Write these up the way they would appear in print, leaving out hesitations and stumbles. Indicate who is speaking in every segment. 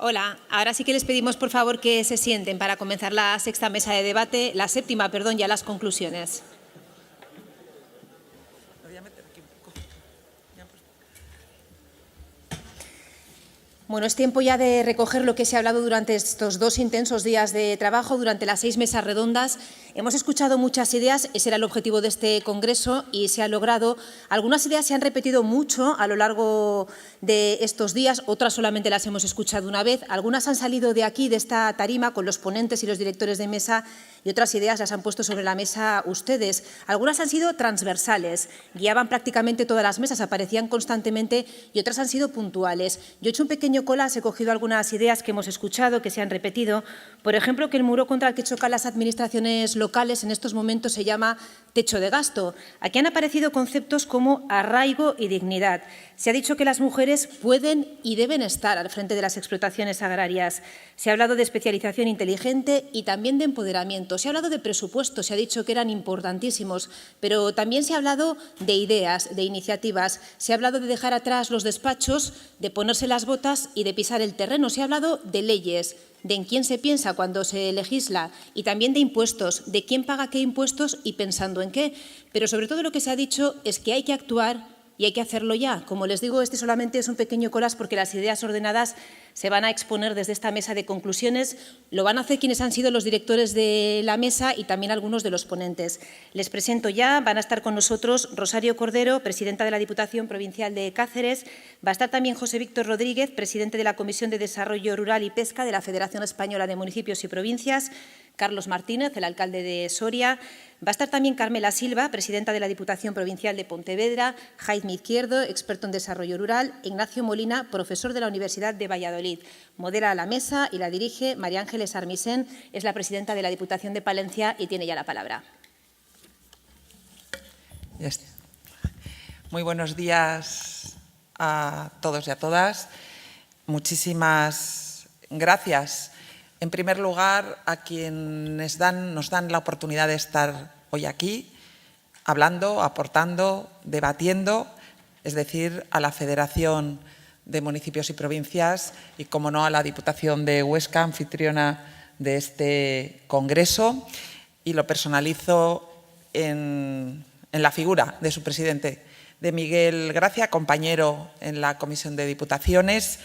Speaker 1: Hola, ahora sí que les pedimos por favor que se sienten para comenzar la séptima mesa de debate, ya las conclusiones. Bueno, es tiempo ya de recoger lo que se ha hablado durante estos 2 intensos días de trabajo, durante las 6 mesas redondas. Hemos escuchado muchas ideas, ese era el objetivo de este congreso y se ha logrado. Algunas ideas se han repetido mucho a lo largo de estos días, otras solamente las hemos escuchado una vez. Algunas han salido de aquí, de esta tarima, con los ponentes y los directores de mesa, y otras ideas las han puesto sobre la mesa ustedes. Algunas han sido transversales, guiaban prácticamente todas las mesas, aparecían constantemente, y otras han sido puntuales. Yo he hecho un pequeño colas, he cogido algunas ideas que hemos escuchado, que se han repetido. Por ejemplo, que el muro contra el que chocan las administraciones locales en estos momentos se llama techo de gasto. Aquí han aparecido conceptos como arraigo y dignidad. Se ha dicho que las mujeres pueden y deben estar al frente de las explotaciones agrarias. Se ha hablado de especialización inteligente y también de empoderamiento. Se ha hablado de presupuestos, se ha dicho que eran importantísimos, pero también se ha hablado de ideas, de iniciativas. Se ha hablado de dejar atrás los despachos, de ponerse las botas y de pisar el terreno. Se ha hablado de leyes, de en quién se piensa cuando se legisla y también de impuestos, de quién paga qué impuestos y pensando en qué. Pero sobre todo lo que se ha dicho es que hay que actuar y hay que hacerlo ya. Como les digo, este solamente es un pequeño colas porque las ideas ordenadas se van a exponer desde esta mesa de conclusiones. Lo van a hacer quienes han sido los directores de la mesa y también algunos de los ponentes. Les presento ya, van a estar con nosotros Rosario Cordero, presidenta de la Diputación Provincial de Cáceres. Va a estar también José Víctor Rodríguez, presidente de la Comisión de Desarrollo Rural y Pesca de la Federación Española de Municipios y Provincias. Carlos Martínez, el alcalde de Soria. Va a estar también Carmela Silva, presidenta de la Diputación Provincial de Pontevedra, Jaime Izquierdo, experto en desarrollo rural, Ignacio Molina, profesor de la Universidad de Valladolid. Modera la mesa y la dirige María Ángeles Armisen, es la presidenta de la Diputación de Palencia y tiene ya la palabra.
Speaker 2: Muy buenos días a todos y a todas. Muchísimas gracias. En primer lugar, a quienes nos dan la oportunidad de estar hoy aquí, hablando, aportando, debatiendo, es decir, a la Federación de Municipios y Provincias y, como no, a la Diputación de Huesca, anfitriona de este congreso, y lo personalizo en la figura de su presidente, de Miguel Gracia, compañero en la Comisión de Diputaciones,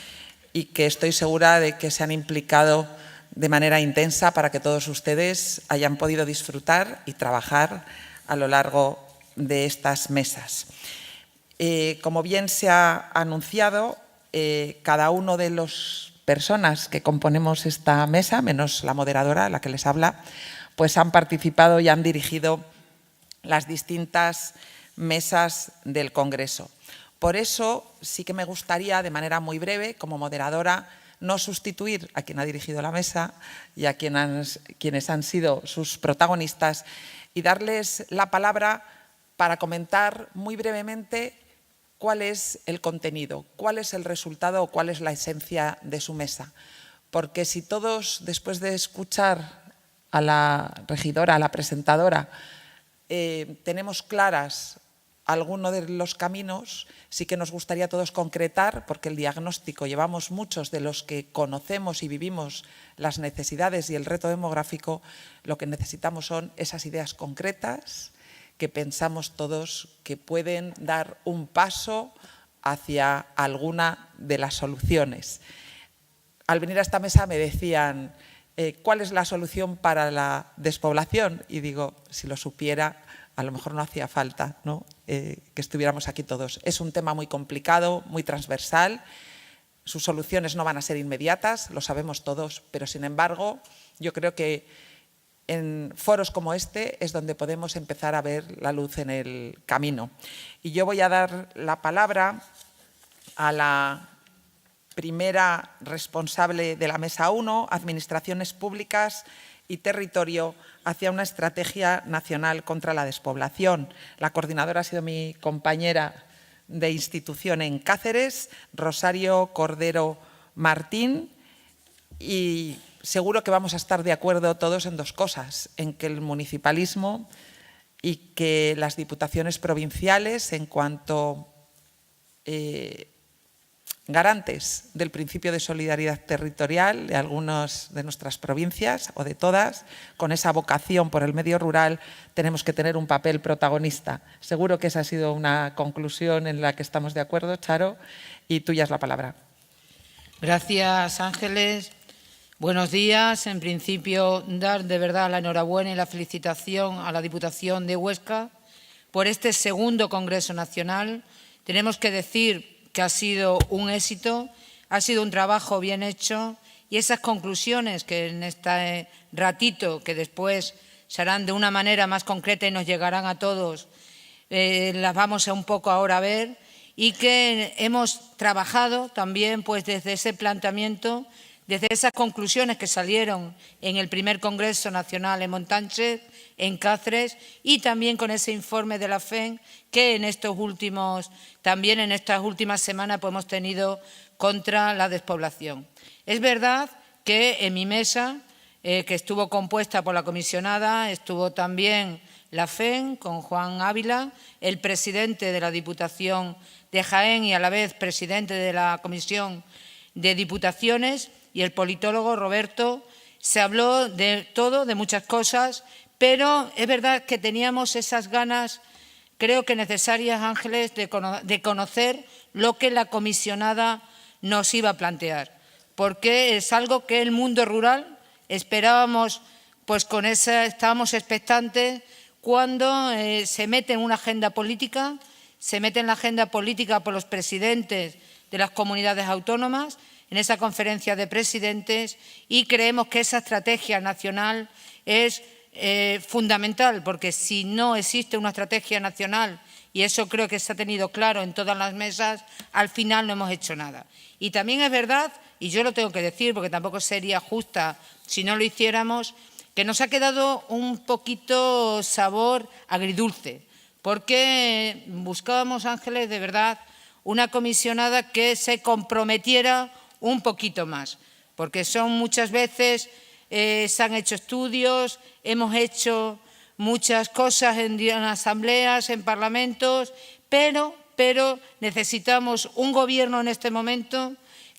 Speaker 2: y que estoy segura de que se han implicado de manera intensa para que todos ustedes hayan podido disfrutar y trabajar a lo largo de estas mesas. Como bien se ha anunciado, cada uno de las personas que componemos esta mesa, menos la moderadora, la que les habla, pues han participado y han dirigido las distintas mesas del Congreso. Por eso sí que me gustaría, de manera muy breve, como moderadora, no sustituir a quien ha dirigido la mesa y a quienes han sido sus protagonistas y darles la palabra para comentar muy brevemente cuál es el contenido, cuál es el resultado o cuál es la esencia de su mesa. Porque si todos, después de escuchar a la regidora, a la presentadora, tenemos claras algunos de los caminos, sí que nos gustaría a todos concretar, porque el diagnóstico llevamos muchos de los que conocemos y vivimos las necesidades y el reto demográfico. Lo que necesitamos son esas ideas concretas que pensamos todos que pueden dar un paso hacia alguna de las soluciones. Al venir a esta mesa me decían, ¿cuál es la solución para la despoblación? Y digo, si lo supiera, a lo mejor no hacía falta, ¿no? Que estuviéramos aquí todos. Es un tema muy complicado, muy transversal. Sus soluciones no van a ser inmediatas, lo sabemos todos, pero sin embargo, yo creo que en foros como este es donde podemos empezar a ver la luz en el camino. Y yo voy a dar la palabra a la primera responsable de la Mesa 1, Administraciones Públicas y Territorio, hacia una estrategia nacional contra la despoblación. La coordinadora ha sido mi compañera de institución en Cáceres, Rosario Cordero Martín, y seguro que vamos a estar de acuerdo todos en dos cosas, en que el municipalismo y que las diputaciones provinciales, en cuanto garantes del principio de solidaridad territorial de algunas de nuestras provincias o de todas, con esa vocación por el medio rural, tenemos que tener un papel protagonista. Seguro que esa ha sido una conclusión en la que estamos de acuerdo, Charo, y tuya es la palabra.
Speaker 3: Gracias, Ángeles. Buenos días. En principio, dar de verdad la enhorabuena y la felicitación a la Diputación de Huesca por este segundo Congreso Nacional. Tenemos que decir que ha sido un éxito, ha sido un trabajo bien hecho y esas conclusiones que en este ratito, que después se harán de una manera más concreta y nos llegarán a todos, las vamos a un poco ahora a ver, y que hemos trabajado también pues desde ese planteamiento, desde esas conclusiones que salieron en el primer Congreso Nacional en Montánchez, en Cáceres, y también con ese informe de la FEN que también en estas últimas semanas pues, hemos tenido contra la despoblación. Es verdad que en mi mesa, que estuvo compuesta por la comisionada, estuvo también la FEN con Juan Ávila, el presidente de la Diputación de Jaén y a la vez presidente de la Comisión de Diputaciones, y el politólogo Roberto. Se habló de todo, de muchas cosas, pero es verdad que teníamos esas ganas, creo que necesarias, Ángeles, de conocer lo que la comisionada nos iba a plantear, porque es algo que el mundo rural esperábamos, pues estábamos expectantes cuando se mete en una agenda política, se mete en la agenda política por los presidentes de las comunidades autónomas, en esa conferencia de presidentes, y creemos que esa estrategia nacional es fundamental, porque si no existe una estrategia nacional, y eso creo que se ha tenido claro en todas las mesas, al final no hemos hecho nada. Y también es verdad, y yo lo tengo que decir porque tampoco sería justa si no lo hiciéramos, que nos ha quedado un poquito sabor agridulce, porque buscábamos, Ángeles, de verdad, una comisionada que se comprometiera un poquito más, porque son muchas veces, se han hecho estudios, hemos hecho muchas cosas en asambleas, en parlamentos, pero necesitamos un gobierno en este momento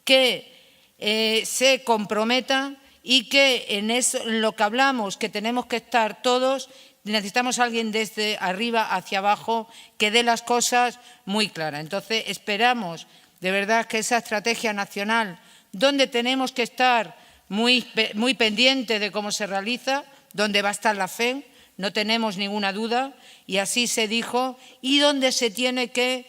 Speaker 3: que se comprometa y que en lo que hablamos, que tenemos que estar todos, necesitamos a alguien desde arriba hacia abajo que dé las cosas muy claras. Entonces, esperamos de verdad que esa estrategia nacional, donde tenemos que estar muy pendiente de cómo se realiza, donde va a estar la FEN, no tenemos ninguna duda, y así se dijo, y donde se tiene que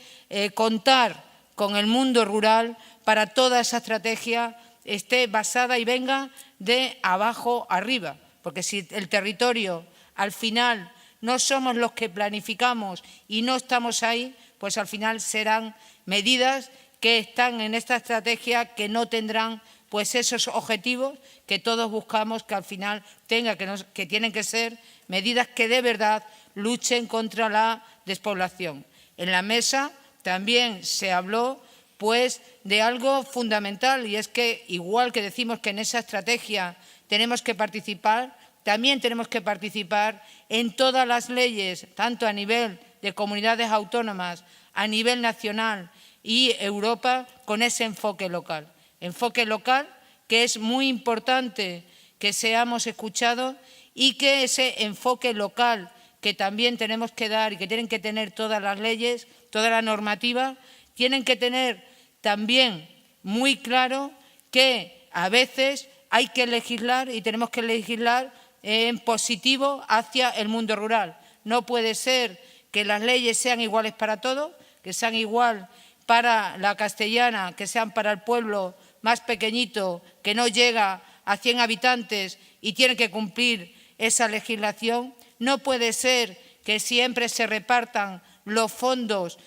Speaker 3: contar con el mundo rural para toda esa estrategia esté basada y venga de abajo arriba, porque si el territorio al final no somos los que planificamos y no estamos ahí, pues al final serán medidas que están en esta estrategia que no tendrán pues esos objetivos que todos buscamos, que al final que tienen que ser medidas que de verdad luchen contra la despoblación. En la mesa también se habló pues de algo fundamental, y es que igual que decimos que en esa estrategia tenemos que participar, también tenemos que participar en todas las leyes, tanto a nivel de comunidades autónomas, a nivel nacional y Europa, con ese enfoque local. Enfoque local que es muy importante que seamos escuchados, y que ese enfoque local que también tenemos que dar y que tienen que tener todas las leyes, toda la normativa, tienen que tener también muy claro que a veces hay que legislar y tenemos que legislar en positivo hacia el mundo rural. No puede ser que las leyes sean iguales para todos, que sean igual para la castellana, que sean para el pueblo más pequeñito, que no llega a 100 habitantes y tiene que cumplir esa legislación. No puede ser que siempre se repartan los fondos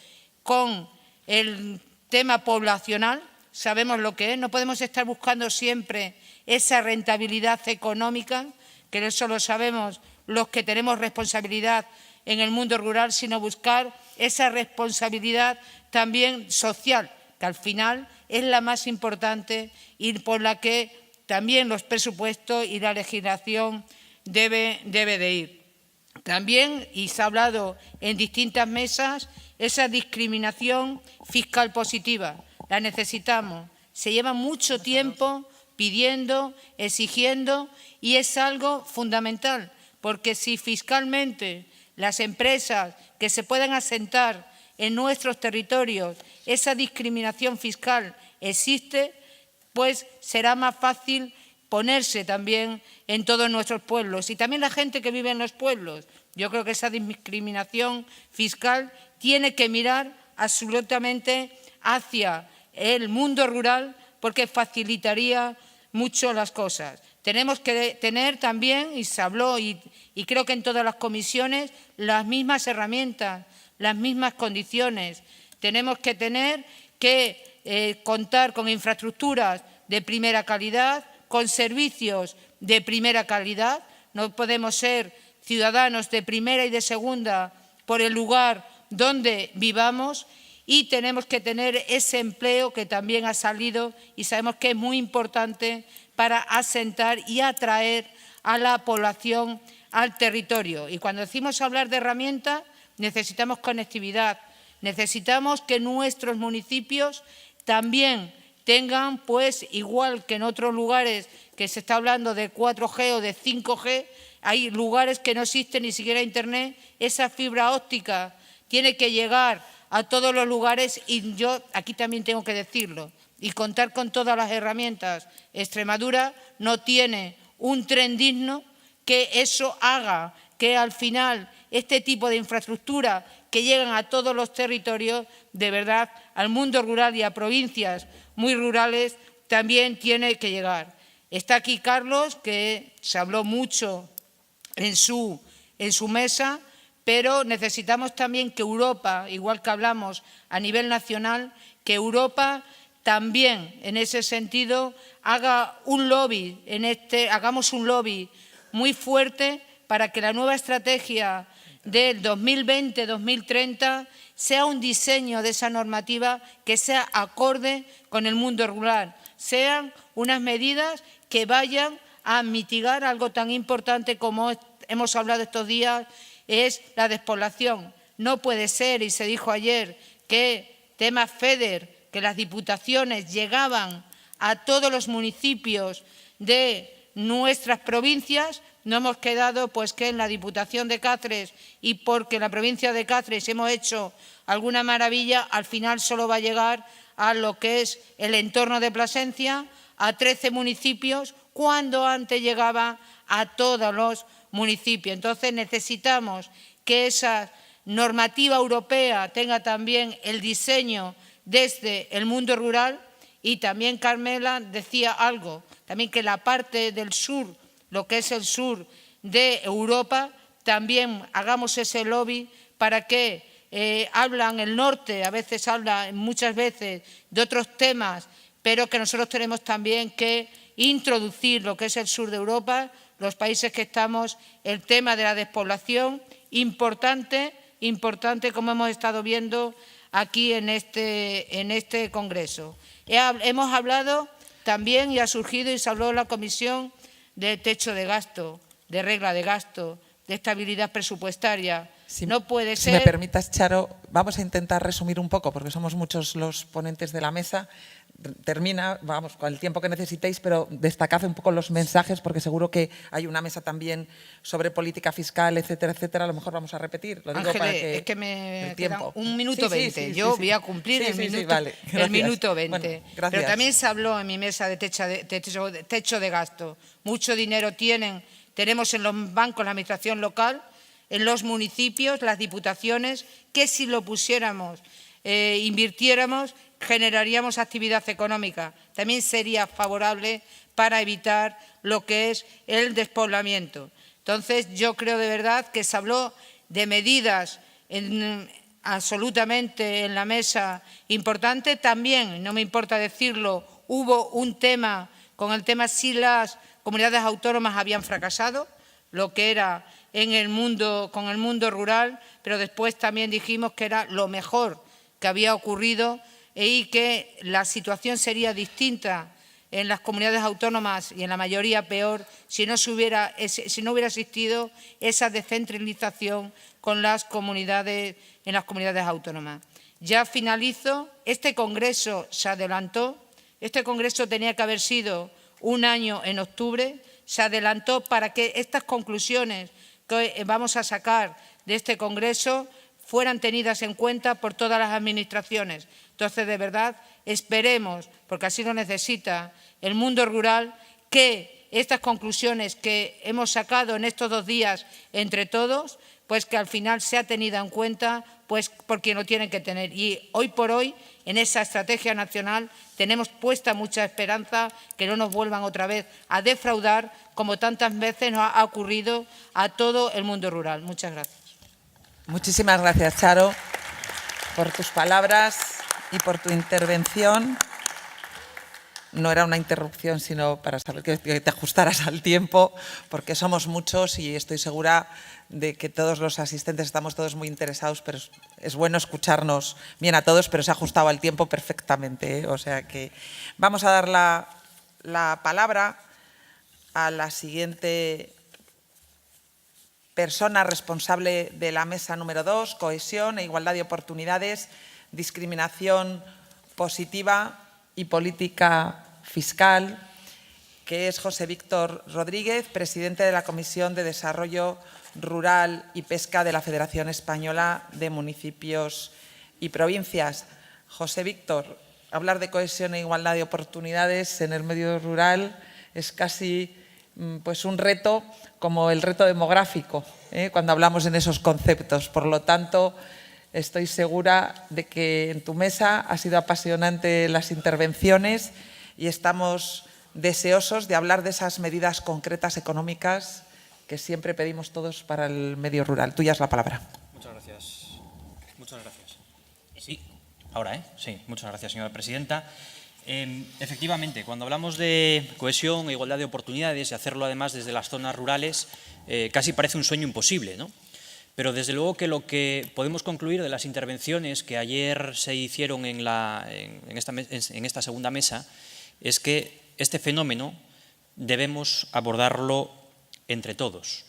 Speaker 3: con el tema poblacional, sabemos lo que es, no podemos estar buscando siempre esa rentabilidad económica, que eso lo sabemos los que tenemos responsabilidad en el mundo rural, sino buscar esa responsabilidad también social, que al final es la más importante y por la que también los presupuestos y la legislación debe de ir. También, y se ha hablado en distintas mesas, esa discriminación fiscal positiva. la necesitamos. Se lleva mucho tiempo pidiendo, exigiendo, y es algo fundamental, porque si fiscalmente las empresas que se puedan asentar en nuestros territorios, esa discriminación fiscal existe, pues será más fácil ponerse también en todos nuestros pueblos y también la gente que vive en los pueblos. Yo creo que esa discriminación fiscal tiene que mirar absolutamente hacia el mundo rural porque facilitaría mucho las cosas. Tenemos que tener también, y se habló, y creo que en todas las comisiones, las mismas herramientas, las mismas condiciones. Tenemos que tener que contar con infraestructuras de primera calidad, con servicios de primera calidad. No podemos ser ciudadanos de primera y de segunda por el lugar donde vivamos, y tenemos que tener ese empleo que también ha salido y sabemos que es muy importante para asentar y atraer a la población al territorio. Y cuando decimos hablar de herramientas, necesitamos conectividad, necesitamos que nuestros municipios también tengan, pues igual que en otros lugares que se está hablando de 4G o de 5G, hay lugares que no existen ni siquiera Internet, esa fibra óptica tiene que llegar a todos los lugares y yo aquí también tengo que decirlo y contar con todas las herramientas. Extremadura no tiene un tren digno que eso haga que al final este tipo de infraestructura que llegan a todos los territorios, de verdad, al mundo rural y a provincias muy rurales, también tiene que llegar. Está aquí Carlos, que se habló mucho en su mesa, pero necesitamos también que Europa, igual que hablamos a nivel nacional, que Europa también en ese sentido haga un lobby, hagamos un lobby muy fuerte para que la nueva estrategia del 2020-2030 sea un diseño de esa normativa que sea acorde con el mundo rural, sean unas medidas que vayan a mitigar algo tan importante como hemos hablado estos días, es la despoblación. No puede ser, y se dijo ayer, que temas FEDER, que las diputaciones llegaban a todos los municipios de nuestras provincias, no hemos quedado pues que en la Diputación de Cáceres y porque en la provincia de Cáceres hemos hecho alguna maravilla, al final solo va a llegar a lo que es el entorno de Plasencia, a 13 municipios, cuando antes llegaba a todos los municipios. Entonces necesitamos que esa normativa europea tenga también el diseño desde el mundo rural y también Carmela decía algo, también que la parte del sur, lo que es el sur de Europa, también hagamos ese lobby para que hablan el norte, a veces habla muchas veces de otros temas, pero que nosotros tenemos también que introducir lo que es el sur de Europa, los países que estamos, el tema de la despoblación, importante como hemos estado viendo aquí en este congreso. Hemos hablado también y ha surgido y se habló en la comisión de techo de gasto, de regla de gasto, de estabilidad presupuestaria. No puede ser.
Speaker 2: Si me permitas, Charo, vamos a intentar resumir un poco, porque somos muchos los ponentes de la mesa. Termina, vamos, con el tiempo que necesitéis, pero destacad un poco los mensajes, porque seguro que hay una mesa también sobre política fiscal, etcétera, etcétera. A lo mejor vamos a repetir. Lo digo
Speaker 3: Ángeles,
Speaker 2: para que
Speaker 3: es que me
Speaker 2: el tiempo.
Speaker 3: queda 1 minuto 20. Yo voy a cumplir el minuto 20.
Speaker 2: Bueno,
Speaker 3: pero también se habló en mi mesa de techo de gasto. Mucho dinero tenemos en los bancos, la administración local, en los municipios, las diputaciones, que si lo pusiéramos, invirtiéramos, generaríamos actividad económica. También sería favorable para evitar lo que es el despoblamiento. Entonces, yo creo de verdad que se habló de medidas absolutamente en la mesa importante. También, no me importa decirlo, hubo un tema, con el tema si las comunidades autónomas habían fracasado, lo que era con el mundo rural, pero después también dijimos que era lo mejor que había ocurrido y que la situación sería distinta en las comunidades autónomas y en la mayoría peor si no hubiera existido esa descentralización en las comunidades autónomas. Ya finalizo. Este congreso se adelantó. Este congreso tenía que haber sido un año en octubre. Se adelantó para que estas conclusiones que vamos a sacar de este congreso fueran tenidas en cuenta por todas las administraciones. Entonces, de verdad, esperemos, porque así lo necesita el mundo rural, que estas conclusiones que hemos sacado en estos 2 días entre todos, pues que al final sea tenida en cuenta pues por quien lo tienen que tener. Y hoy por hoy, en esa estrategia nacional, tenemos puesta mucha esperanza que no nos vuelvan otra vez a defraudar, como tantas veces nos ha ocurrido a todo el mundo rural. Muchas gracias.
Speaker 2: Muchísimas gracias, Charo, por tus palabras y por tu intervención. No era una interrupción, sino para saber que te ajustaras al tiempo, porque somos muchos y estoy segura de que todos los asistentes estamos todos muy interesados, pero es bueno escucharnos bien a todos, pero se ha ajustado al tiempo perfectamente, ¿eh? O sea que vamos a dar la palabra a la siguiente persona responsable de la mesa número 2, cohesión e igualdad de oportunidades, discriminación positiva y política fiscal, que es José Víctor Rodríguez, presidente de la Comisión de Desarrollo Rural y Pesca de la Federación Española de Municipios y Provincias. José Víctor, hablar de cohesión e igualdad de oportunidades en el medio rural es casi pues un reto como el reto demográfico, cuando hablamos en esos conceptos. Por lo tanto, estoy segura de que en tu mesa ha sido apasionante las intervenciones y estamos deseosos de hablar de esas medidas concretas económicas que siempre pedimos todos para el medio rural. Tuya es la palabra.
Speaker 4: Muchas gracias. Muchas gracias. Sí, ahora, sí, muchas gracias, señora presidenta. Efectivamente, cuando hablamos de cohesión e igualdad de oportunidades y hacerlo además desde las zonas rurales, casi parece un sueño imposible, ¿no? Pero desde luego que lo que podemos concluir de las intervenciones que ayer se hicieron en esta segunda mesa es que este fenómeno debemos abordarlo entre todos,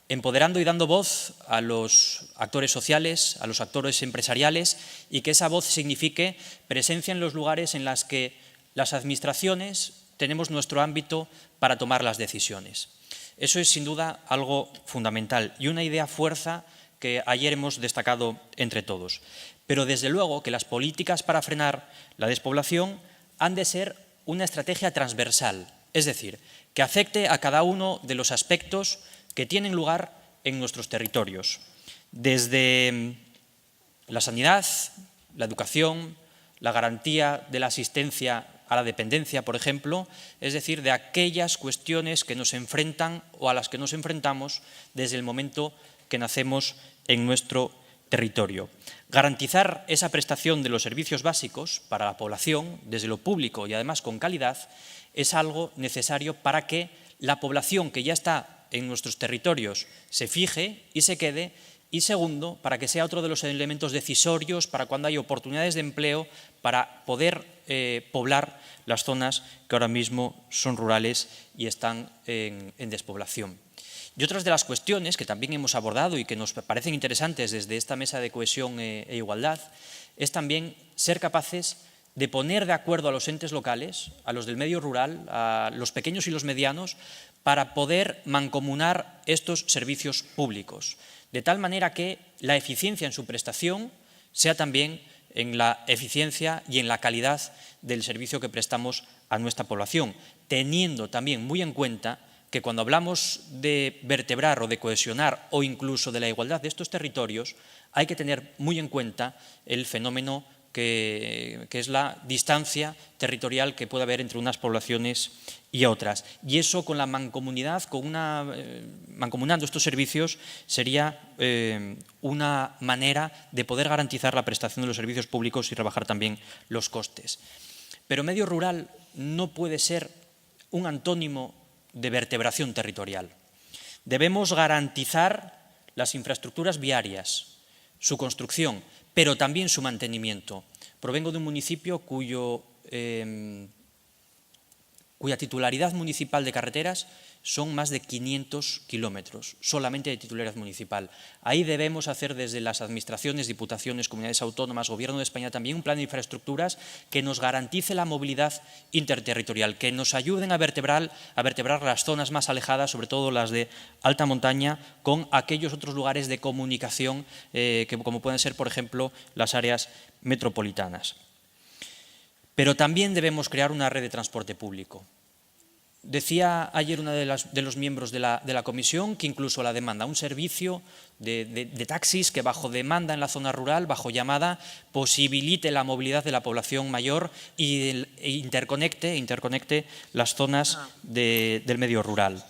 Speaker 4: empoderando y dando voz a los actores sociales, a los actores empresariales, y que esa voz signifique presencia en los lugares en los que las administraciones tenemos nuestro ámbito para tomar las decisiones. Eso es sin duda algo fundamental y una idea fuerza que ayer hemos destacado entre todos. Pero desde luego que las políticas para frenar la despoblación han de ser una estrategia transversal, es decir, que afecte a cada uno de los aspectos que tienen lugar en nuestros territorios, desde la sanidad, la educación, la garantía de la asistencia a la dependencia, por ejemplo, es decir, de aquellas cuestiones que nos enfrentan o a las que nos enfrentamos desde el momento que nacemos en nuestro territorio. Garantizar esa prestación de los servicios básicos para la población, desde lo público y además con calidad, es algo necesario para que la población que ya está en nuestros territorios se fije y se quede, y segundo, para que sea otro de los elementos decisorios para cuando hay oportunidades de empleo para poder poblar las zonas que ahora mismo son rurales y están en despoblación. Y otras de las cuestiones que también hemos abordado y que nos parecen interesantes desde esta mesa de cohesión e igualdad es también ser capaces de poner de acuerdo a los entes locales, a los del medio rural, a los pequeños y los medianos, para poder mancomunar estos servicios públicos, de tal manera que la eficiencia en su prestación sea también en la eficiencia y en la calidad del servicio que prestamos a nuestra población, teniendo también muy en cuenta que cuando hablamos de vertebrar o de cohesionar o incluso de la igualdad de estos territorios, hay que tener muy en cuenta el fenómeno que es la distancia territorial que puede haber entre unas poblaciones y otras. Y eso con la mancomunidad, mancomunando estos servicios, sería una manera de poder garantizar la prestación de los servicios públicos y rebajar también los costes. Pero medio rural no puede ser un antónimo de vertebración territorial. Debemos garantizar las infraestructuras viarias, su construcción, pero también su mantenimiento. Provengo de un municipio cuyo cuya titularidad municipal de carreteras son más de 500 kilómetros, solamente de titularidad municipal. Ahí debemos hacer desde las administraciones, diputaciones, comunidades autónomas, Gobierno de España también un plan de infraestructuras que nos garantice la movilidad interterritorial, que nos ayuden a vertebrar las zonas más alejadas, sobre todo las de alta montaña, con aquellos otros lugares de comunicación, como pueden ser, por ejemplo, las áreas metropolitanas. Pero también debemos crear una red de transporte público. Decía ayer uno de los miembros de la comisión que incluso la demanda, un servicio de taxis que bajo demanda en la zona rural, bajo llamada, posibilite la movilidad de la población mayor e interconecte las zonas del medio rural.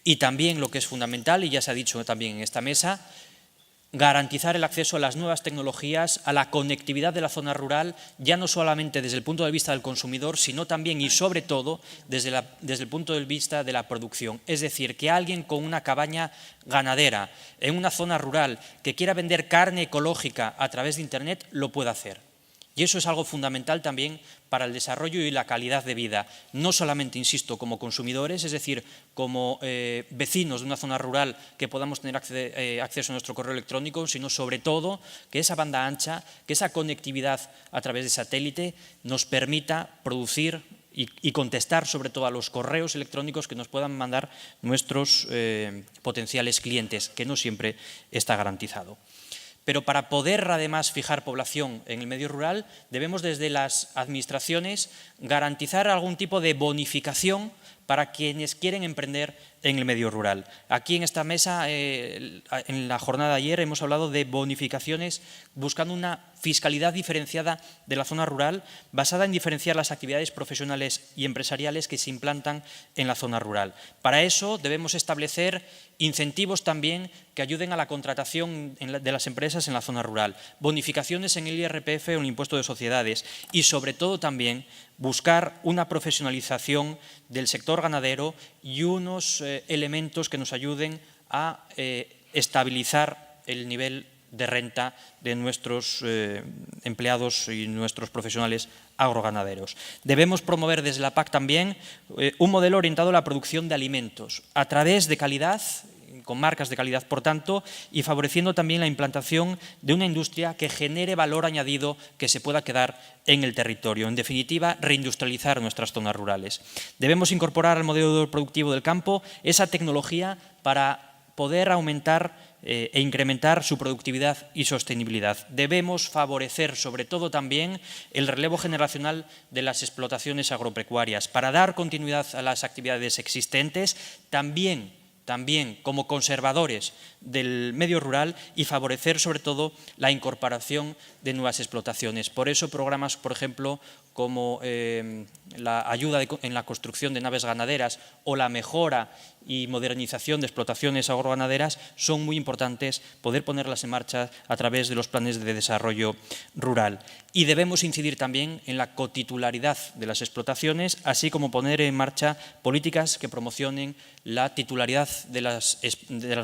Speaker 4: Y también lo que es fundamental, y ya se ha dicho también en esta mesa, garantizar el acceso a las nuevas tecnologías, a la conectividad de la zona rural, ya no solamente desde el punto de vista del consumidor, sino también y sobre todo desde el punto de vista de la producción. Es decir, que alguien con una cabaña ganadera en una zona rural que quiera vender carne ecológica a través de Internet lo pueda hacer. Y eso es algo fundamental también para el desarrollo y la calidad de vida, no solamente, insisto, como consumidores, es decir, como vecinos de una zona rural que podamos tener acceso a nuestro correo electrónico, sino sobre todo que esa banda ancha, que esa conectividad a través de satélite nos permita producir y contestar sobre todo a los correos electrónicos que nos puedan mandar nuestros potenciales clientes, que no siempre está garantizado. Pero para poder, además, fijar población en el medio rural, debemos desde las administraciones garantizar algún tipo de bonificación para quienes quieren emprender en el medio rural. Aquí en esta mesa, en la jornada de ayer, hemos hablado de bonificaciones buscando una fiscalidad diferenciada de la zona rural, basada en diferenciar las actividades profesionales y empresariales que se implantan en la zona rural. Para eso debemos establecer incentivos también que ayuden a la contratación de las empresas en la zona rural, bonificaciones en el IRPF o en el impuesto de sociedades y, sobre todo, también buscar una profesionalización del sector ganadero y unos elementos que nos ayuden a estabilizar el nivel de renta de nuestros empleados y nuestros profesionales agroganaderos. Debemos promover desde la PAC también un modelo orientado a la producción de alimentos a través de calidad, con marcas de calidad, por tanto, y favoreciendo también la implantación de una industria que genere valor añadido que se pueda quedar en el territorio. En definitiva, reindustrializar nuestras zonas rurales. Debemos incorporar al modelo productivo del campo esa tecnología para poder aumentar e incrementar su productividad y sostenibilidad. Debemos favorecer, sobre todo también, el relevo generacional de las explotaciones agropecuarias para dar continuidad a las actividades existentes, también como conservadores del medio rural y favorecer sobre todo la incorporación de nuevas explotaciones. Por eso programas, por ejemplo, como la ayuda en la construcción de naves ganaderas o la mejora y modernización de explotaciones agroganaderas son muy importantes poder ponerlas en marcha a través de los planes de desarrollo rural. Y debemos incidir también en la cotitularidad de las explotaciones, así como poner en marcha políticas que promocionen la titularidad de las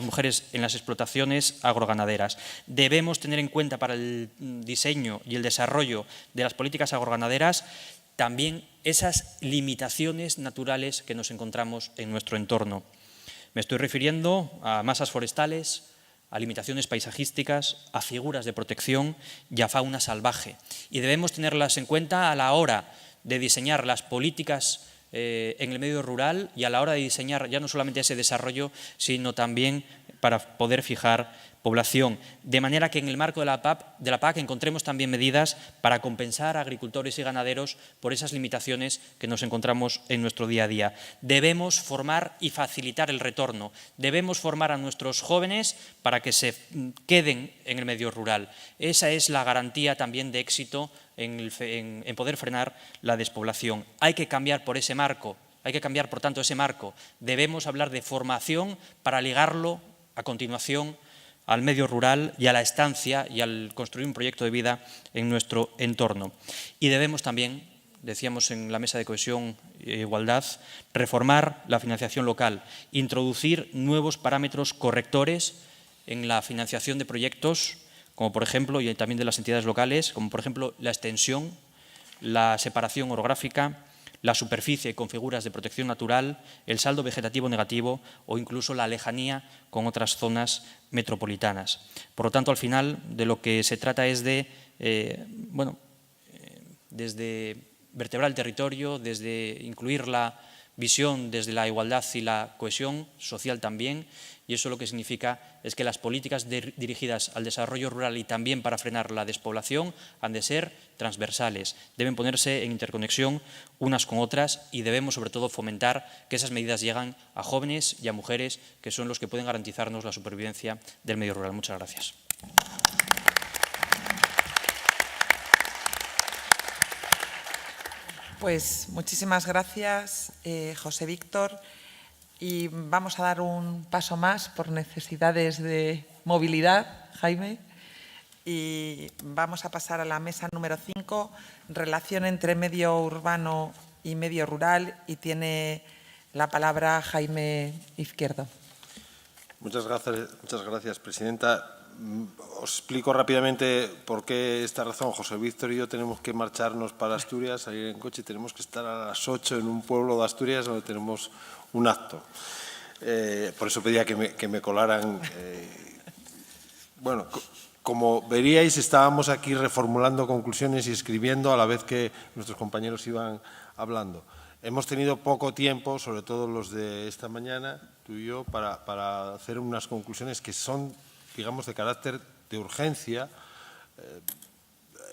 Speaker 4: mujeres en las explotaciones agroganaderas. Debemos tener en cuenta para el diseño y el desarrollo de las políticas agroganaderas también esas limitaciones naturales que nos encontramos en nuestro entorno. Me estoy refiriendo a masas forestales, a limitaciones paisajísticas, a figuras de protección y a fauna salvaje. Y debemos tenerlas en cuenta a la hora de diseñar las políticas en el medio rural y a la hora de diseñar ya no solamente ese desarrollo, sino también para poder fijar población, de manera que en el marco de la PAC encontremos también medidas para compensar a agricultores y ganaderos por esas limitaciones que nos encontramos en nuestro día a día. Debemos formar y facilitar el retorno, debemos formar a nuestros jóvenes para que se queden en el medio rural. Esa es la garantía también de éxito en poder frenar la despoblación. Hay que cambiar por ese marco, hay que cambiar por tanto ese marco. Debemos hablar de formación para ligarlo a continuación al medio rural y a la estancia y al construir un proyecto de vida en nuestro entorno. Y debemos también, decíamos en la Mesa de Cohesión e Igualdad, reformar la financiación local, introducir nuevos parámetros correctores en la financiación de proyectos, como por ejemplo, y también de las entidades locales, como por ejemplo la extensión, la separación orográfica, la superficie con figuras de protección natural, el saldo vegetativo negativo o incluso la lejanía con otras zonas metropolitanas. Por lo tanto, al final, de lo que se trata es de, desde vertebrar el territorio, desde incluir la visión desde la igualdad y la cohesión social también, y eso lo que significa es que las políticas dirigidas al desarrollo rural y también para frenar la despoblación han de ser transversales, deben ponerse en interconexión unas con otras y debemos sobre todo fomentar que esas medidas lleguen a jóvenes y a mujeres que son los que pueden garantizarnos la supervivencia del medio rural. Muchas gracias.
Speaker 2: Pues muchísimas gracias, José Víctor. Y vamos a dar un paso más por necesidades de movilidad, Jaime. Y vamos a pasar a la mesa número 5, relación entre medio urbano y medio rural. Y tiene la palabra Jaime Izquierdo.
Speaker 5: Muchas gracias, presidenta. Os explico rápidamente por qué esta razón. José Víctor y yo tenemos que marcharnos para Asturias, salir en coche, y tenemos que estar a las 8 en un pueblo de Asturias donde tenemos un acto. Por eso pedía que me colaran. Bueno, como veríais, estábamos aquí reformulando conclusiones y escribiendo a la vez que nuestros compañeros iban hablando. Hemos tenido poco tiempo, sobre todo los de esta mañana, tú y yo, para hacer unas conclusiones que son, digamos, de carácter de urgencia,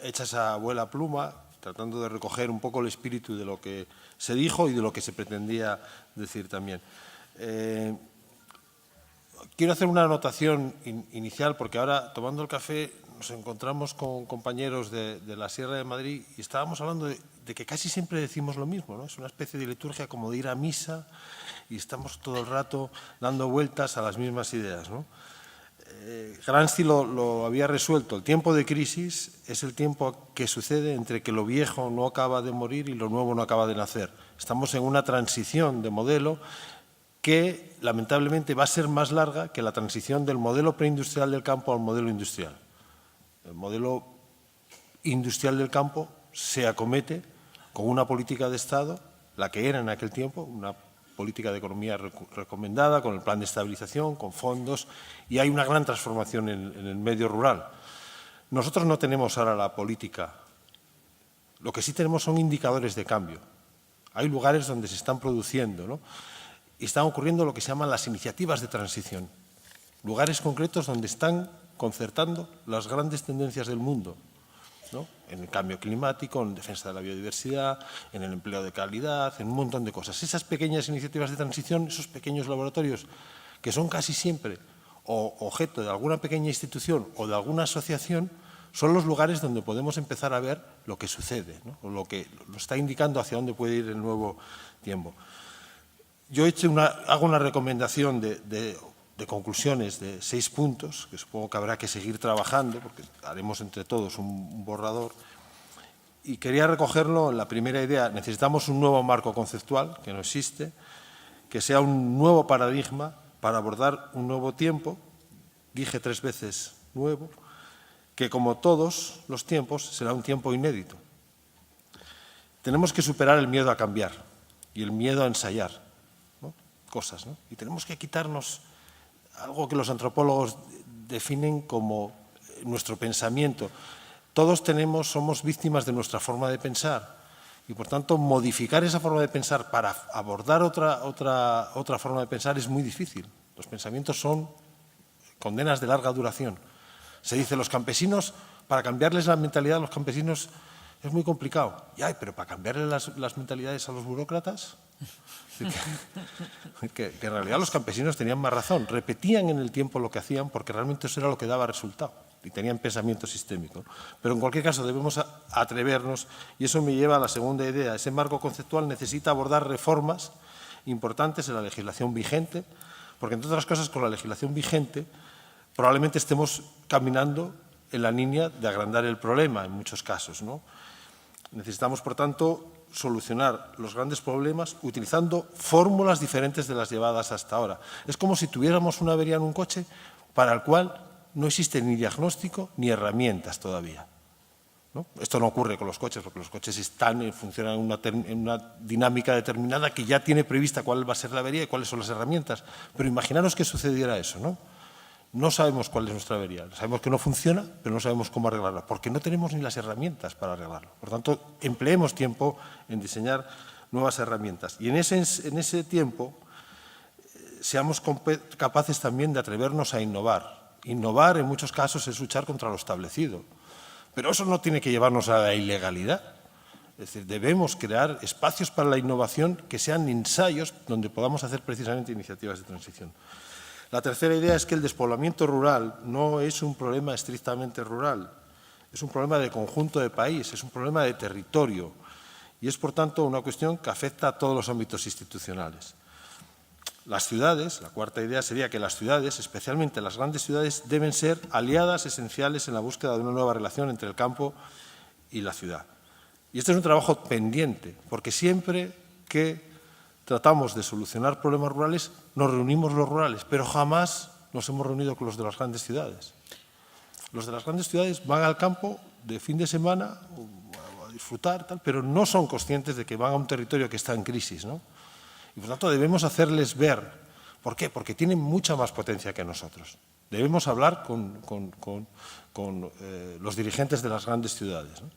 Speaker 5: hechas a vuela pluma, tratando de recoger un poco el espíritu de lo que se dijo y de lo que se pretendía decir también. Quiero hacer una anotación inicial, porque ahora, tomando el café, nos encontramos con compañeros de la Sierra de Madrid y estábamos hablando de que casi siempre decimos lo mismo, ¿no? Es una especie de liturgia como de ir a misa y estamos todo el rato dando vueltas a las mismas ideas, ¿no? Gramsci lo había resuelto. El tiempo de crisis es el tiempo que sucede entre que lo viejo no acaba de morir y lo nuevo no acaba de nacer. Estamos en una transición de modelo que, lamentablemente, va a ser más larga que la transición del modelo preindustrial del campo al modelo industrial. El modelo industrial del campo se acomete con una política de Estado, la que era en aquel tiempo, una política de economía recomendada, con el plan de estabilización, con fondos, y hay una gran transformación en el medio rural. Nosotros no tenemos ahora la política. Lo que sí tenemos son indicadores de cambio. Hay lugares donde se están produciendo, ¿no? Y están ocurriendo lo que se llaman las iniciativas de transición. Lugares concretos donde están concertando las grandes tendencias del mundo, ¿no? En el cambio climático, en defensa de la biodiversidad, en el empleo de calidad, en un montón de cosas. Esas pequeñas iniciativas de transición, esos pequeños laboratorios, que son casi siempre objeto de alguna pequeña institución o de alguna asociación, son los lugares donde podemos empezar a ver lo que sucede, ¿no? O lo que nos está indicando hacia dónde puede ir el nuevo tiempo. Yo hago una recomendación de conclusiones de 6 puntos, que supongo que habrá que seguir trabajando, porque haremos entre todos un borrador. Y quería recogerlo en la primera idea. Necesitamos un nuevo marco conceptual, que no existe, que sea un nuevo paradigma para abordar un nuevo tiempo. Dije 3 veces nuevo, que como todos los tiempos será un tiempo inédito. Tenemos que superar el miedo a cambiar y el miedo a ensayar, ¿no? Cosas, ¿no? Y tenemos que quitarnos algo que los antropólogos definen como nuestro pensamiento. Todos somos víctimas de nuestra forma de pensar y, por tanto, modificar esa forma de pensar para abordar otra forma de pensar es muy difícil. Los pensamientos son condenas de larga duración. Se dice, los campesinos, para cambiarles la mentalidad a los campesinos es muy complicado. Pero para cambiarles las mentalidades a los burócratas, que en realidad los campesinos tenían más razón, repetían en el tiempo lo que hacían porque realmente eso era lo que daba resultado y tenían pensamiento sistémico. Pero en cualquier caso debemos atrevernos y eso me lleva a la segunda idea. Ese marco conceptual necesita abordar reformas importantes en la legislación vigente, porque entre otras cosas con la legislación vigente probablemente estemos caminando en la línea de agrandar el problema en muchos casos, ¿no? Necesitamos, por tanto, solucionar los grandes problemas utilizando fórmulas diferentes de las llevadas hasta ahora. Es como si tuviéramos una avería en un coche para el cual no existe ni diagnóstico ni herramientas todavía. ¿no? Esto no ocurre con los coches, porque los coches funcionan en una dinámica determinada que ya tiene prevista cuál va a ser la avería y cuáles son las herramientas. Pero imaginaros que sucediera eso, ¿no? No sabemos cuál es nuestra avería, sabemos que no funciona, pero no sabemos cómo arreglarla, porque no tenemos ni las herramientas para arreglarlo. Por tanto, empleemos tiempo en diseñar nuevas herramientas. Y en ese tiempo seamos capaces también de atrevernos a innovar. Innovar, en muchos casos, es luchar contra lo establecido. Pero eso no tiene que llevarnos a la ilegalidad. Es decir, debemos crear espacios para la innovación que sean ensayos donde podamos hacer precisamente iniciativas de transición. La tercera idea es que el despoblamiento rural no es un problema estrictamente rural, es un problema de conjunto de país, es un problema de territorio y es, por tanto, una cuestión que afecta a todos los ámbitos institucionales. Las ciudades, la cuarta idea sería que las ciudades, especialmente las grandes ciudades, deben ser aliadas esenciales en la búsqueda de una nueva relación entre el campo y la ciudad. Y este es un trabajo pendiente, porque siempre que tratamos de solucionar problemas rurales, nos reunimos los rurales, pero jamás nos hemos reunido con los de las grandes ciudades. Los de las grandes ciudades van al campo de fin de semana a disfrutar, pero no son conscientes de que van a un territorio que está en crisis, ¿no? Y por tanto debemos hacerles ver. ¿Por qué? Porque tienen mucha más potencia que nosotros. Debemos hablar con los dirigentes de las grandes ciudades, ¿no?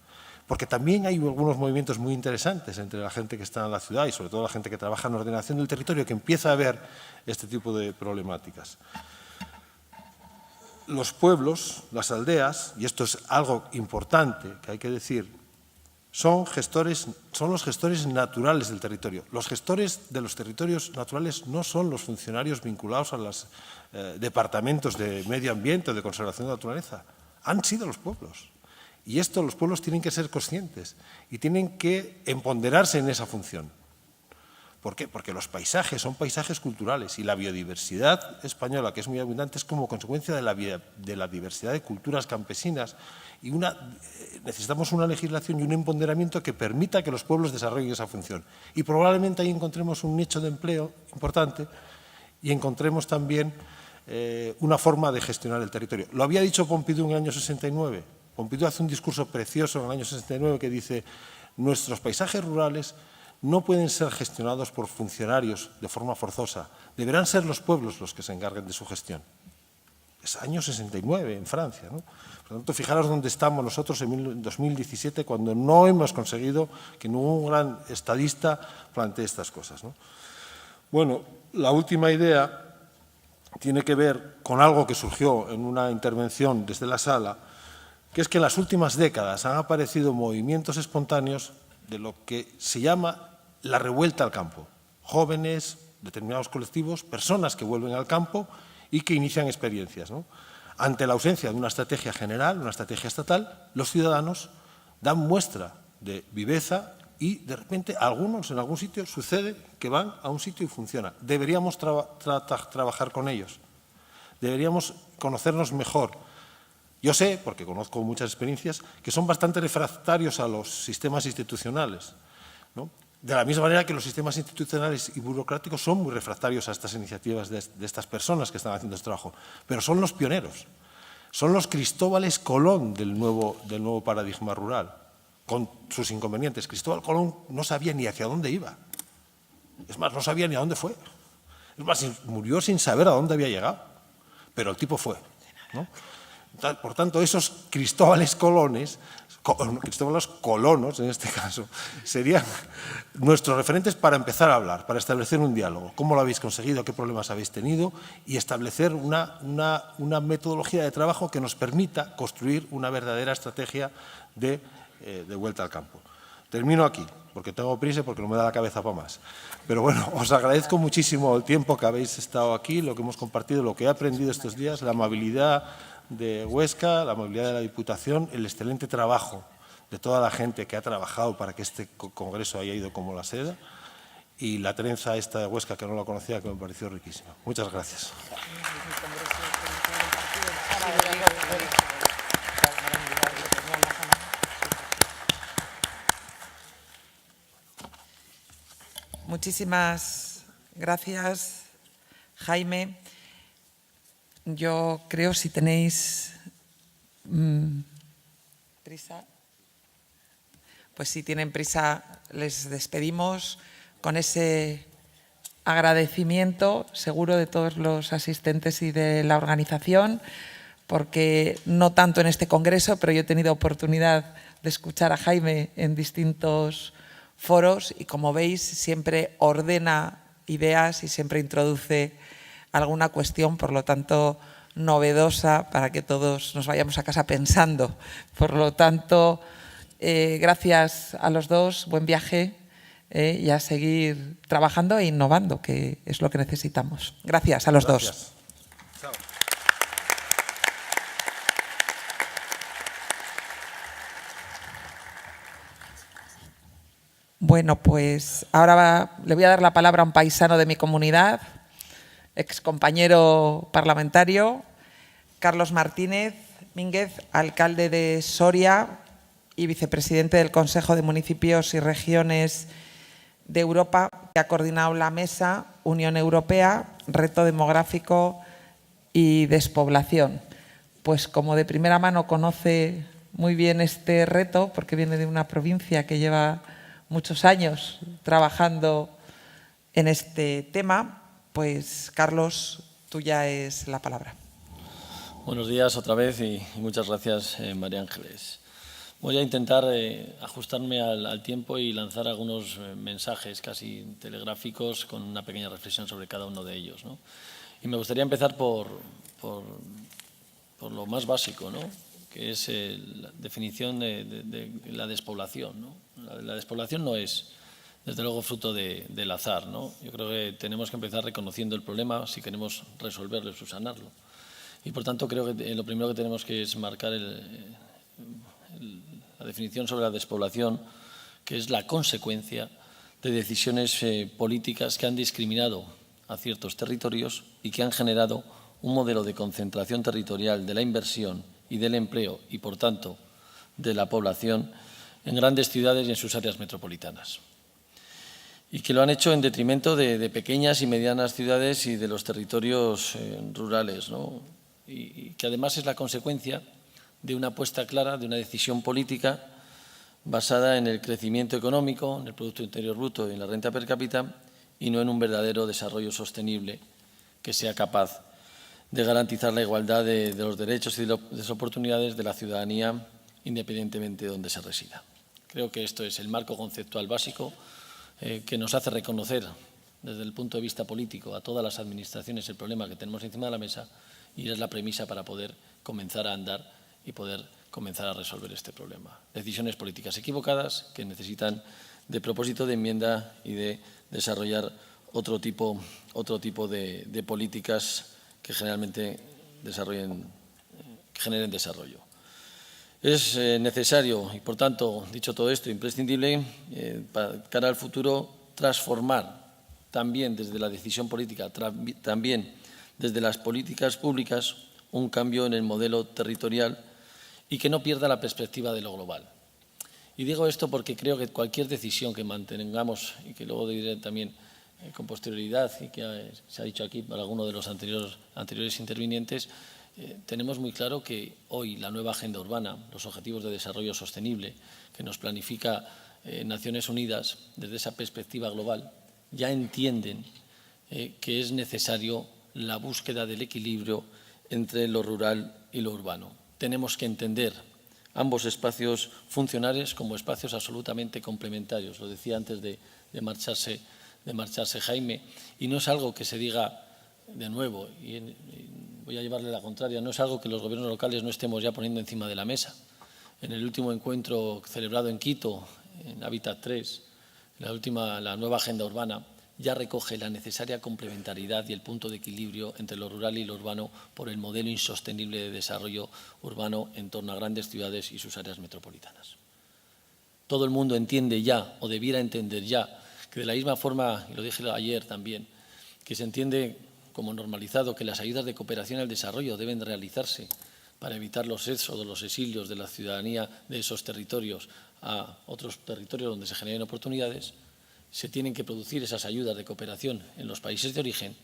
Speaker 5: Porque también hay algunos movimientos muy interesantes entre la gente que está en la ciudad y sobre todo la gente que trabaja en ordenación del territorio que empieza a ver este tipo de problemáticas. Los pueblos, las aldeas, y esto es algo importante que hay que decir, son los gestores naturales del territorio. Los gestores de los territorios naturales no son los funcionarios vinculados a los departamentos de medio ambiente o de conservación de la naturaleza. Han sido los pueblos. Y esto los pueblos tienen que ser conscientes y tienen que empoderarse en esa función. ¿Por qué? Porque los paisajes son paisajes culturales y la biodiversidad española, que es muy abundante, es como consecuencia de la diversidad de culturas campesinas y necesitamos una legislación y un empoderamiento que permita que los pueblos desarrollen esa función. Y probablemente ahí encontremos un nicho de empleo importante y encontremos también una forma de gestionar el territorio. Lo había dicho Pompidou en el año 69. Pompidou hace un discurso precioso en el año 69 que dice: nuestros paisajes rurales no pueden ser gestionados por funcionarios de forma forzosa. Deberán ser los pueblos los que se encarguen de su gestión. Es año 69 en Francia, ¿no? Por lo tanto, fijaros dónde estamos nosotros en 2017 cuando no hemos conseguido que ningún gran estadista plantee estas cosas, ¿no? Bueno, la última idea tiene que ver con algo que surgió en una intervención desde la sala, que es que en las últimas décadas han aparecido movimientos espontáneos de lo que se llama la revuelta al campo. Jóvenes, determinados colectivos, personas que vuelven al campo y que inician experiencias, ¿no? Ante la ausencia de una estrategia general, una estrategia estatal, los ciudadanos dan muestra de viveza y, de repente, algunos en algún sitio sucede que van a un sitio y funciona. Deberíamos trabajar con ellos. Deberíamos conocernos mejor. Yo sé, porque conozco muchas experiencias, que son bastante refractarios a los sistemas institucionales, ¿no? De la misma manera que los sistemas institucionales y burocráticos son muy refractarios a estas iniciativas de estas personas que están haciendo este trabajo. Pero son los pioneros, son los Cristóbales Colón del nuevo paradigma rural, con sus inconvenientes. Cristóbal Colón no sabía ni hacia dónde iba. Es más, no sabía ni a dónde fue. Es más, murió sin saber a dónde había llegado. Pero el tipo fue, ¿no? Por tanto, esos Cristóbales Colones, Cristóbalos colonos en este caso, serían nuestros referentes para empezar a hablar, para establecer un diálogo. ¿Cómo lo habéis conseguido? ¿Qué problemas habéis tenido? Y establecer una metodología de trabajo que nos permita construir una verdadera estrategia de vuelta al campo. Termino aquí, porque tengo prisa y porque no me da la cabeza para más. Pero bueno, os agradezco muchísimo el tiempo que habéis estado aquí, lo que hemos compartido, lo que he aprendido estos días, la amabilidad de Huesca, la amabilidad de la Diputación, el excelente trabajo de toda la gente que ha trabajado para que este congreso haya ido como la seda y la trenza esta de Huesca, que no la conocía, que me pareció riquísima. Muchas gracias.
Speaker 2: Muchísimas gracias, Jaime. Yo creo, si tenéis prisa, pues si tienen prisa les despedimos con ese agradecimiento seguro de todos los asistentes y de la organización, porque no tanto en este congreso, pero yo he tenido oportunidad de escuchar a Jaime en distintos foros y, como veis, siempre ordena ideas y siempre introduce alguna cuestión, por lo tanto, novedosa para que todos nos vayamos a casa pensando. Por lo tanto, gracias a los dos, buen viaje y a seguir trabajando e innovando, que es lo que necesitamos. Gracias a los dos.
Speaker 5: Chao.
Speaker 2: Bueno, pues ahora le voy a dar la palabra a un paisano de mi comunidad, excompañero parlamentario, Carlos Martínez Mínguez, alcalde de Soria y vicepresidente del Consejo de Municipios y Regiones de Europa, que ha coordinado la mesa Unión Europea, Reto Demográfico y Despoblación. Pues como de primera mano conoce muy bien este reto, porque viene de una provincia que lleva muchos años trabajando en este tema, pues Carlos, tuya es la palabra.
Speaker 6: Buenos días otra vez y muchas gracias, María Ángeles. Voy a intentar ajustarme al tiempo y lanzar algunos mensajes casi telegráficos con una pequeña reflexión sobre cada uno de ellos, ¿no? Y me gustaría empezar por lo más básico, ¿no?, que es la definición de la despoblación, ¿no? La despoblación no es, desde luego, fruto del azar, ¿no? Yo creo que tenemos que empezar reconociendo el problema si queremos resolverlo y subsanarlo. Y, por tanto, creo que lo primero que tenemos que es marcar la definición sobre la despoblación, que es la consecuencia de decisiones políticas que han discriminado a ciertos territorios y que han generado un modelo de concentración territorial de la inversión y del empleo y, por tanto, de la población en grandes ciudades y en sus áreas metropolitanas. Y que lo han hecho en detrimento de pequeñas y medianas ciudades y de los territorios rurales, ¿no? Y que además es la consecuencia de una apuesta clara, de una decisión política basada en el crecimiento económico, en el Producto Interior Bruto y en la renta per cápita, y no en un verdadero desarrollo sostenible que sea capaz de garantizar la igualdad de los derechos y de las oportunidades de la ciudadanía, independientemente de donde se resida. Creo que esto es el marco conceptual básico que nos hace reconocer, desde el punto de vista político, a todas las administraciones el problema que tenemos encima de la mesa, y es la premisa para poder comenzar a andar y poder comenzar a resolver este problema. Decisiones políticas equivocadas que necesitan de propósito de enmienda y de desarrollar otro tipo de políticas que generalmente generen desarrollo. Es necesario y, por tanto, dicho todo esto, imprescindible, para cara al futuro, transformar también desde la decisión política, también desde las políticas públicas, un cambio en el modelo territorial y que no pierda la perspectiva de lo global. Y digo esto porque creo que cualquier decisión que mantengamos, y que luego diré también con posterioridad, y que se ha dicho aquí por alguno de los anteriores intervinientes, tenemos muy claro que hoy la nueva Agenda Urbana, los Objetivos de Desarrollo Sostenible, que nos planifica Naciones Unidas desde esa perspectiva global, ya entienden que es necesario la búsqueda del equilibrio entre lo rural y lo urbano. Tenemos que entender ambos espacios funcionales como espacios absolutamente complementarios. Lo decía antes de marcharse Jaime, y no es algo que se diga de nuevo, y voy a llevarle la contraria, no es algo que los gobiernos locales no estemos ya poniendo encima de la mesa. En el último encuentro celebrado en Quito, en Hábitat 3, la nueva Agenda Urbana, ya recoge la necesaria complementariedad y el punto de equilibrio entre lo rural y lo urbano por el modelo insostenible de desarrollo urbano en torno a grandes ciudades y sus áreas metropolitanas. Todo el mundo entiende ya, o debiera entender ya, que de la misma forma, y lo dije ayer también, que se entiende como normalizado que las ayudas de cooperación al desarrollo deben realizarse para evitar los éxodos, los exilios de la ciudadanía de esos territorios a otros territorios donde se generen oportunidades, se tienen que producir esas ayudas de cooperación en los países de origen.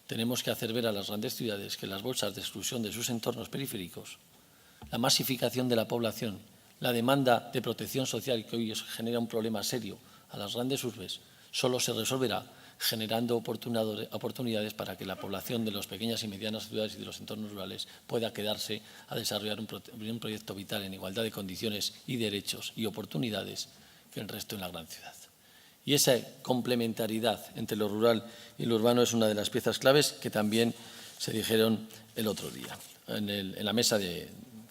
Speaker 6: Tenemos que hacer ver a las grandes ciudades que las bolsas de exclusión de sus entornos periféricos, la masificación de la población, la demanda de protección social, que hoy genera un problema serio a las grandes urbes, solo se resolverá generando oportunidades para que la población de las pequeñas y medianas ciudades y de los entornos rurales pueda quedarse a desarrollar un proyecto vital en igualdad de condiciones y derechos y oportunidades que el resto en la gran ciudad. Y esa complementariedad entre lo rural y lo urbano es una de las piezas claves que también se dijeron el otro día en la mesa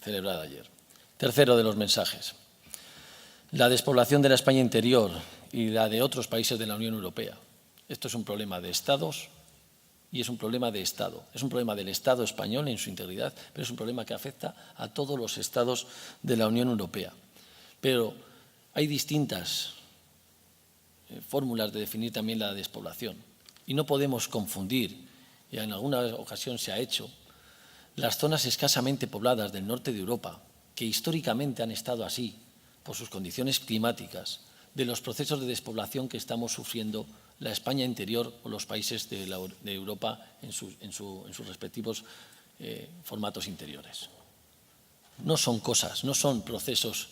Speaker 6: celebrada ayer. Tercero de los mensajes. La despoblación de la España interior y la de otros países de la Unión Europea. Esto es un problema de Estados y es un problema de Estado. Es un problema del Estado español en su integridad, pero es un problema que afecta a todos los Estados de la Unión Europea. Pero hay distintas fórmulas de definir también la despoblación y no podemos confundir, y en alguna ocasión se ha hecho, las zonas escasamente pobladas del norte de Europa, que históricamente han estado así por sus condiciones climáticas, de los procesos de despoblación que estamos sufriendo la España interior o los países de Europa en sus respectivos formatos interiores. No son cosas, no son procesos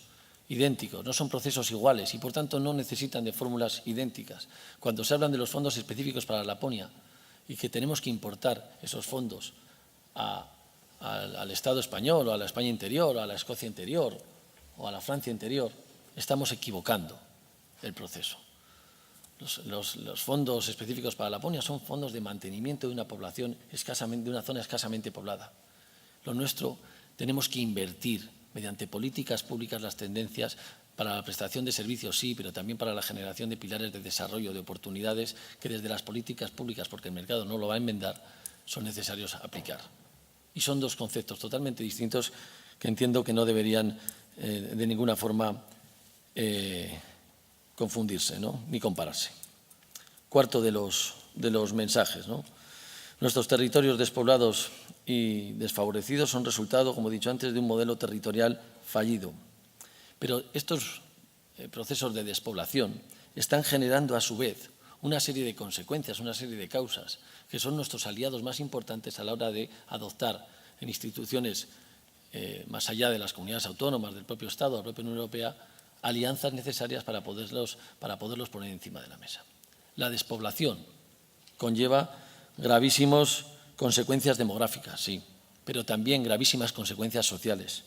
Speaker 6: idénticos, no son procesos iguales y, por tanto, no necesitan de fórmulas idénticas. Cuando se hablan de los fondos específicos para Laponia y que tenemos que importar esos fondos al Estado español o a la España interior, o a la Escocia interior o a la Francia interior, estamos equivocando el proceso. Los fondos específicos para Laponia son fondos de mantenimiento de una población de una zona escasamente poblada. Lo nuestro, tenemos que invertir mediante políticas públicas las tendencias para la prestación de servicios, sí, pero también para la generación de pilares de desarrollo, de oportunidades que desde las políticas públicas, porque el mercado no lo va a enmendar, son necesarios aplicar. Y son dos conceptos totalmente distintos que entiendo que no deberían de ninguna forma confundirse, ¿no?, ni compararse. Cuarto de los mensajes, ¿no? Nuestros territorios despoblados y desfavorecidos son resultado, como he dicho antes, de un modelo territorial fallido. Pero estos procesos de despoblación están generando a su vez una serie de consecuencias, una serie de causas, que son nuestros aliados más importantes a la hora de adoptar en instituciones más allá de las comunidades autónomas, del propio Estado, de la propia Unión Europea, alianzas necesarias para poderlos poner encima de la mesa. La despoblación conlleva gravísimas consecuencias demográficas, sí, pero también gravísimas consecuencias sociales,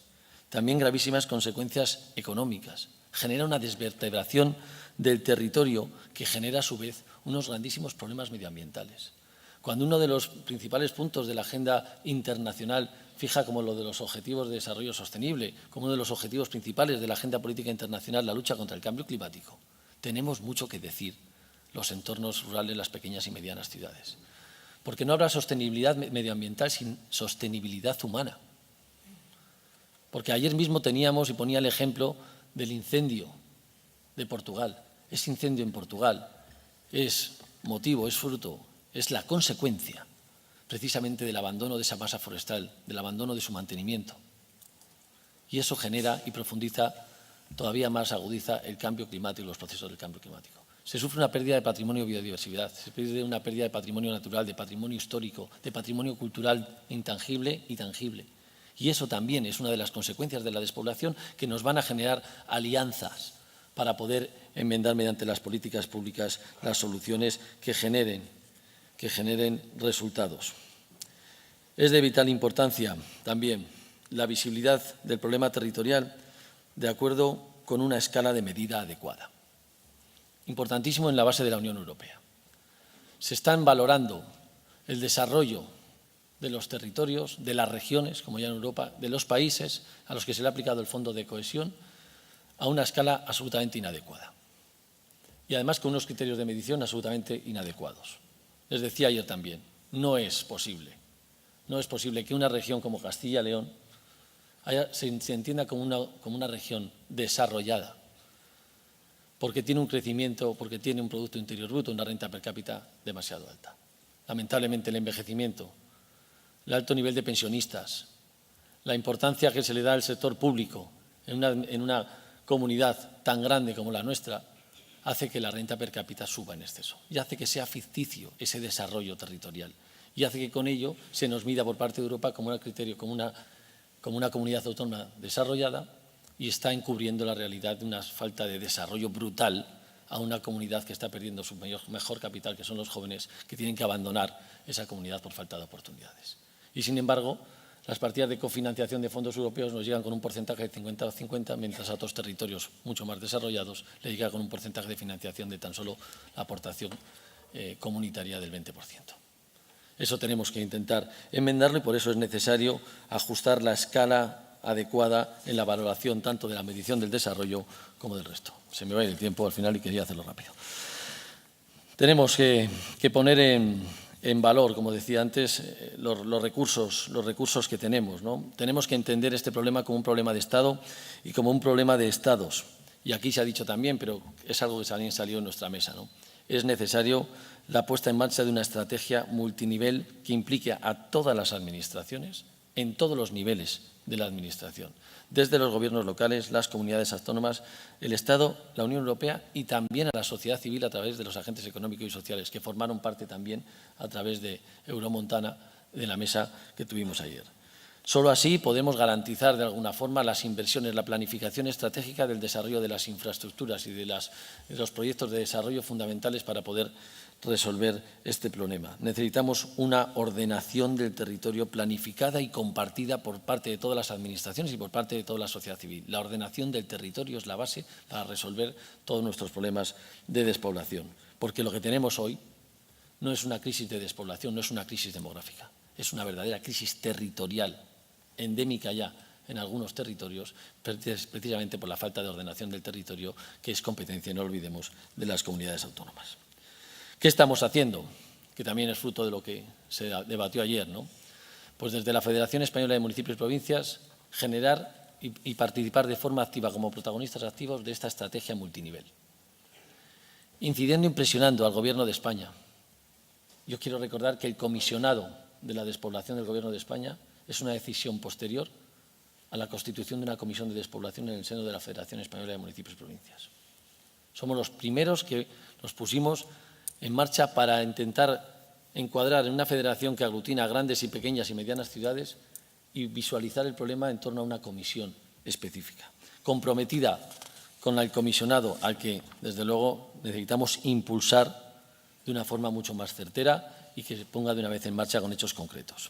Speaker 6: también gravísimas consecuencias económicas. Genera una desvertebración del territorio que genera a su vez unos grandísimos problemas medioambientales. Cuando uno de los principales puntos de la agenda internacional fija como lo de los objetivos de desarrollo sostenible, como uno de los objetivos principales de la agenda política internacional, la lucha contra el cambio climático, tenemos mucho que decir los entornos rurales, las pequeñas y medianas ciudades. Porque no habrá sostenibilidad medioambiental sin sostenibilidad humana. Porque ayer mismo teníamos, y ponía el ejemplo, del incendio de Portugal. Ese incendio en Portugal es motivo, es fruto, es la consecuencia precisamente del abandono de esa masa forestal, del abandono de su mantenimiento. Y eso genera y profundiza, todavía más agudiza el cambio climático y los procesos del cambio climático. Se sufre una pérdida de patrimonio de biodiversidad, se pierde una pérdida de patrimonio natural, de patrimonio histórico, de patrimonio cultural intangible y tangible. Y eso también es una de las consecuencias de la despoblación, que nos van a generar alianzas para poder enmendar mediante las políticas públicas las soluciones que generen resultados. Es de vital importancia también la visibilidad del problema territorial de acuerdo con una escala de medida adecuada. Importantísimo en la base de la Unión Europea. Se están valorando el desarrollo de los territorios, de las regiones, como ya en Europa, de los países a los que se le ha aplicado el Fondo de Cohesión a una escala absolutamente inadecuada. Y además con unos criterios de medición absolutamente inadecuados. Les decía ayer también, no es posible que una región como Castilla y León se entienda como una región desarrollada, porque tiene un crecimiento, porque tiene un Producto Interior Bruto, una renta per cápita demasiado alta. Lamentablemente el envejecimiento, el alto nivel de pensionistas, la importancia que se le da al sector público en una comunidad tan grande como la nuestra, hace que la renta per cápita suba en exceso y hace que sea ficticio ese desarrollo territorial y hace que con ello se nos mida por parte de Europa como un criterio, como una comunidad autónoma desarrollada, y está encubriendo la realidad de una falta de desarrollo brutal a una comunidad que está perdiendo su mejor capital, que son los jóvenes, que tienen que abandonar esa comunidad por falta de oportunidades. Y, sin embargo, las partidas de cofinanciación de fondos europeos nos llegan con un porcentaje de 50-50, mientras a otros territorios mucho más desarrollados le llega con un porcentaje de financiación de tan solo la aportación comunitaria del 20%. Eso tenemos que intentar enmendarlo y por eso es necesario ajustar la escala adecuada en la valoración tanto de la medición del desarrollo como del resto. Se me va a ir el tiempo al final y quería hacerlo rápido. Tenemos que poner en valor, como decía antes, los recursos que tenemos, ¿no? Tenemos que entender este problema como un problema de Estado y como un problema de Estados. Y aquí se ha dicho también, pero es algo que también salió en nuestra mesa, ¿no? Es necesario la puesta en marcha de una estrategia multinivel que implique a todas las administraciones, en todos los niveles de la Administración, desde los gobiernos locales, las comunidades autónomas, el Estado, la Unión Europea y también a la sociedad civil a través de los agentes económicos y sociales, que formaron parte también a través de Euromontana, de la mesa que tuvimos ayer. Solo así podemos garantizar de alguna forma las inversiones, la planificación estratégica del desarrollo de las infraestructuras y de los proyectos de desarrollo fundamentales para poder resolver este problema. Necesitamos una ordenación del territorio planificada y compartida por parte de todas las administraciones y por parte de toda la sociedad civil. La ordenación del territorio es la base para resolver todos nuestros problemas de despoblación, porque lo que tenemos hoy no es una crisis de despoblación, no es una crisis demográfica, es una verdadera crisis territorial, endémica ya en algunos territorios, precisamente por la falta de ordenación del territorio, que es competencia, no olvidemos, de las comunidades autónomas. ¿Qué estamos haciendo? Que también es fruto de lo que se debatió ayer, ¿no? Pues desde la Federación Española de Municipios y Provincias, generar y participar de forma activa como protagonistas activos de esta estrategia multinivel. Incidiendo y presionando al Gobierno de España. Yo quiero recordar que el comisionado de la despoblación del Gobierno de España es una decisión posterior a la constitución de una comisión de despoblación en el seno de la Federación Española de Municipios y Provincias. Somos los primeros que nos pusimos en marcha para intentar encuadrar en una federación que aglutina a grandes y pequeñas y medianas ciudades y visualizar el problema en torno a una comisión específica, comprometida con el comisionado al que, desde luego, necesitamos impulsar de una forma mucho más certera y que se ponga de una vez en marcha con hechos concretos.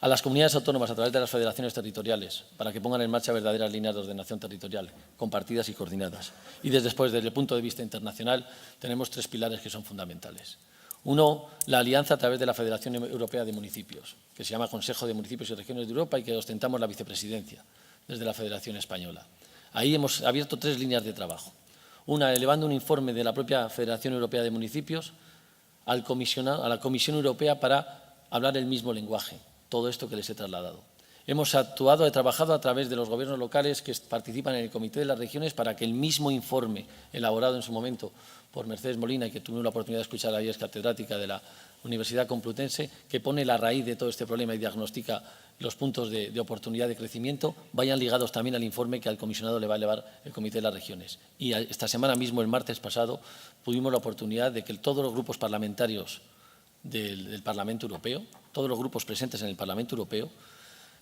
Speaker 6: A las comunidades autónomas, a través de las federaciones territoriales, para que pongan en marcha verdaderas líneas de ordenación territorial, compartidas y coordinadas. Y después, desde el punto de vista internacional, tenemos tres pilares que son fundamentales. Uno, la alianza a través de la Federación Europea de Municipios, que se llama Consejo de Municipios y Regiones de Europa y que ostentamos la vicepresidencia desde la Federación Española. Ahí hemos abierto tres líneas de trabajo. Una, elevando un informe de la propia Federación Europea de Municipios a la Comisión Europea para hablar el mismo lenguaje. Todo esto que les he trasladado. Hemos trabajado a través de los gobiernos locales que participan en el Comité de las Regiones para que el mismo informe elaborado en su momento por Mercedes Molina y que tuve la oportunidad de escuchar ayer, es catedrática de la Universidad Complutense, que pone la raíz de todo este problema y diagnostica los puntos de oportunidad de crecimiento, vayan ligados también al informe que al comisionado le va a elevar el Comité de las Regiones. Y esta semana mismo, el martes pasado, tuvimos la oportunidad de que todos los grupos parlamentarios del Parlamento Europeo, todos los grupos presentes en el Parlamento Europeo,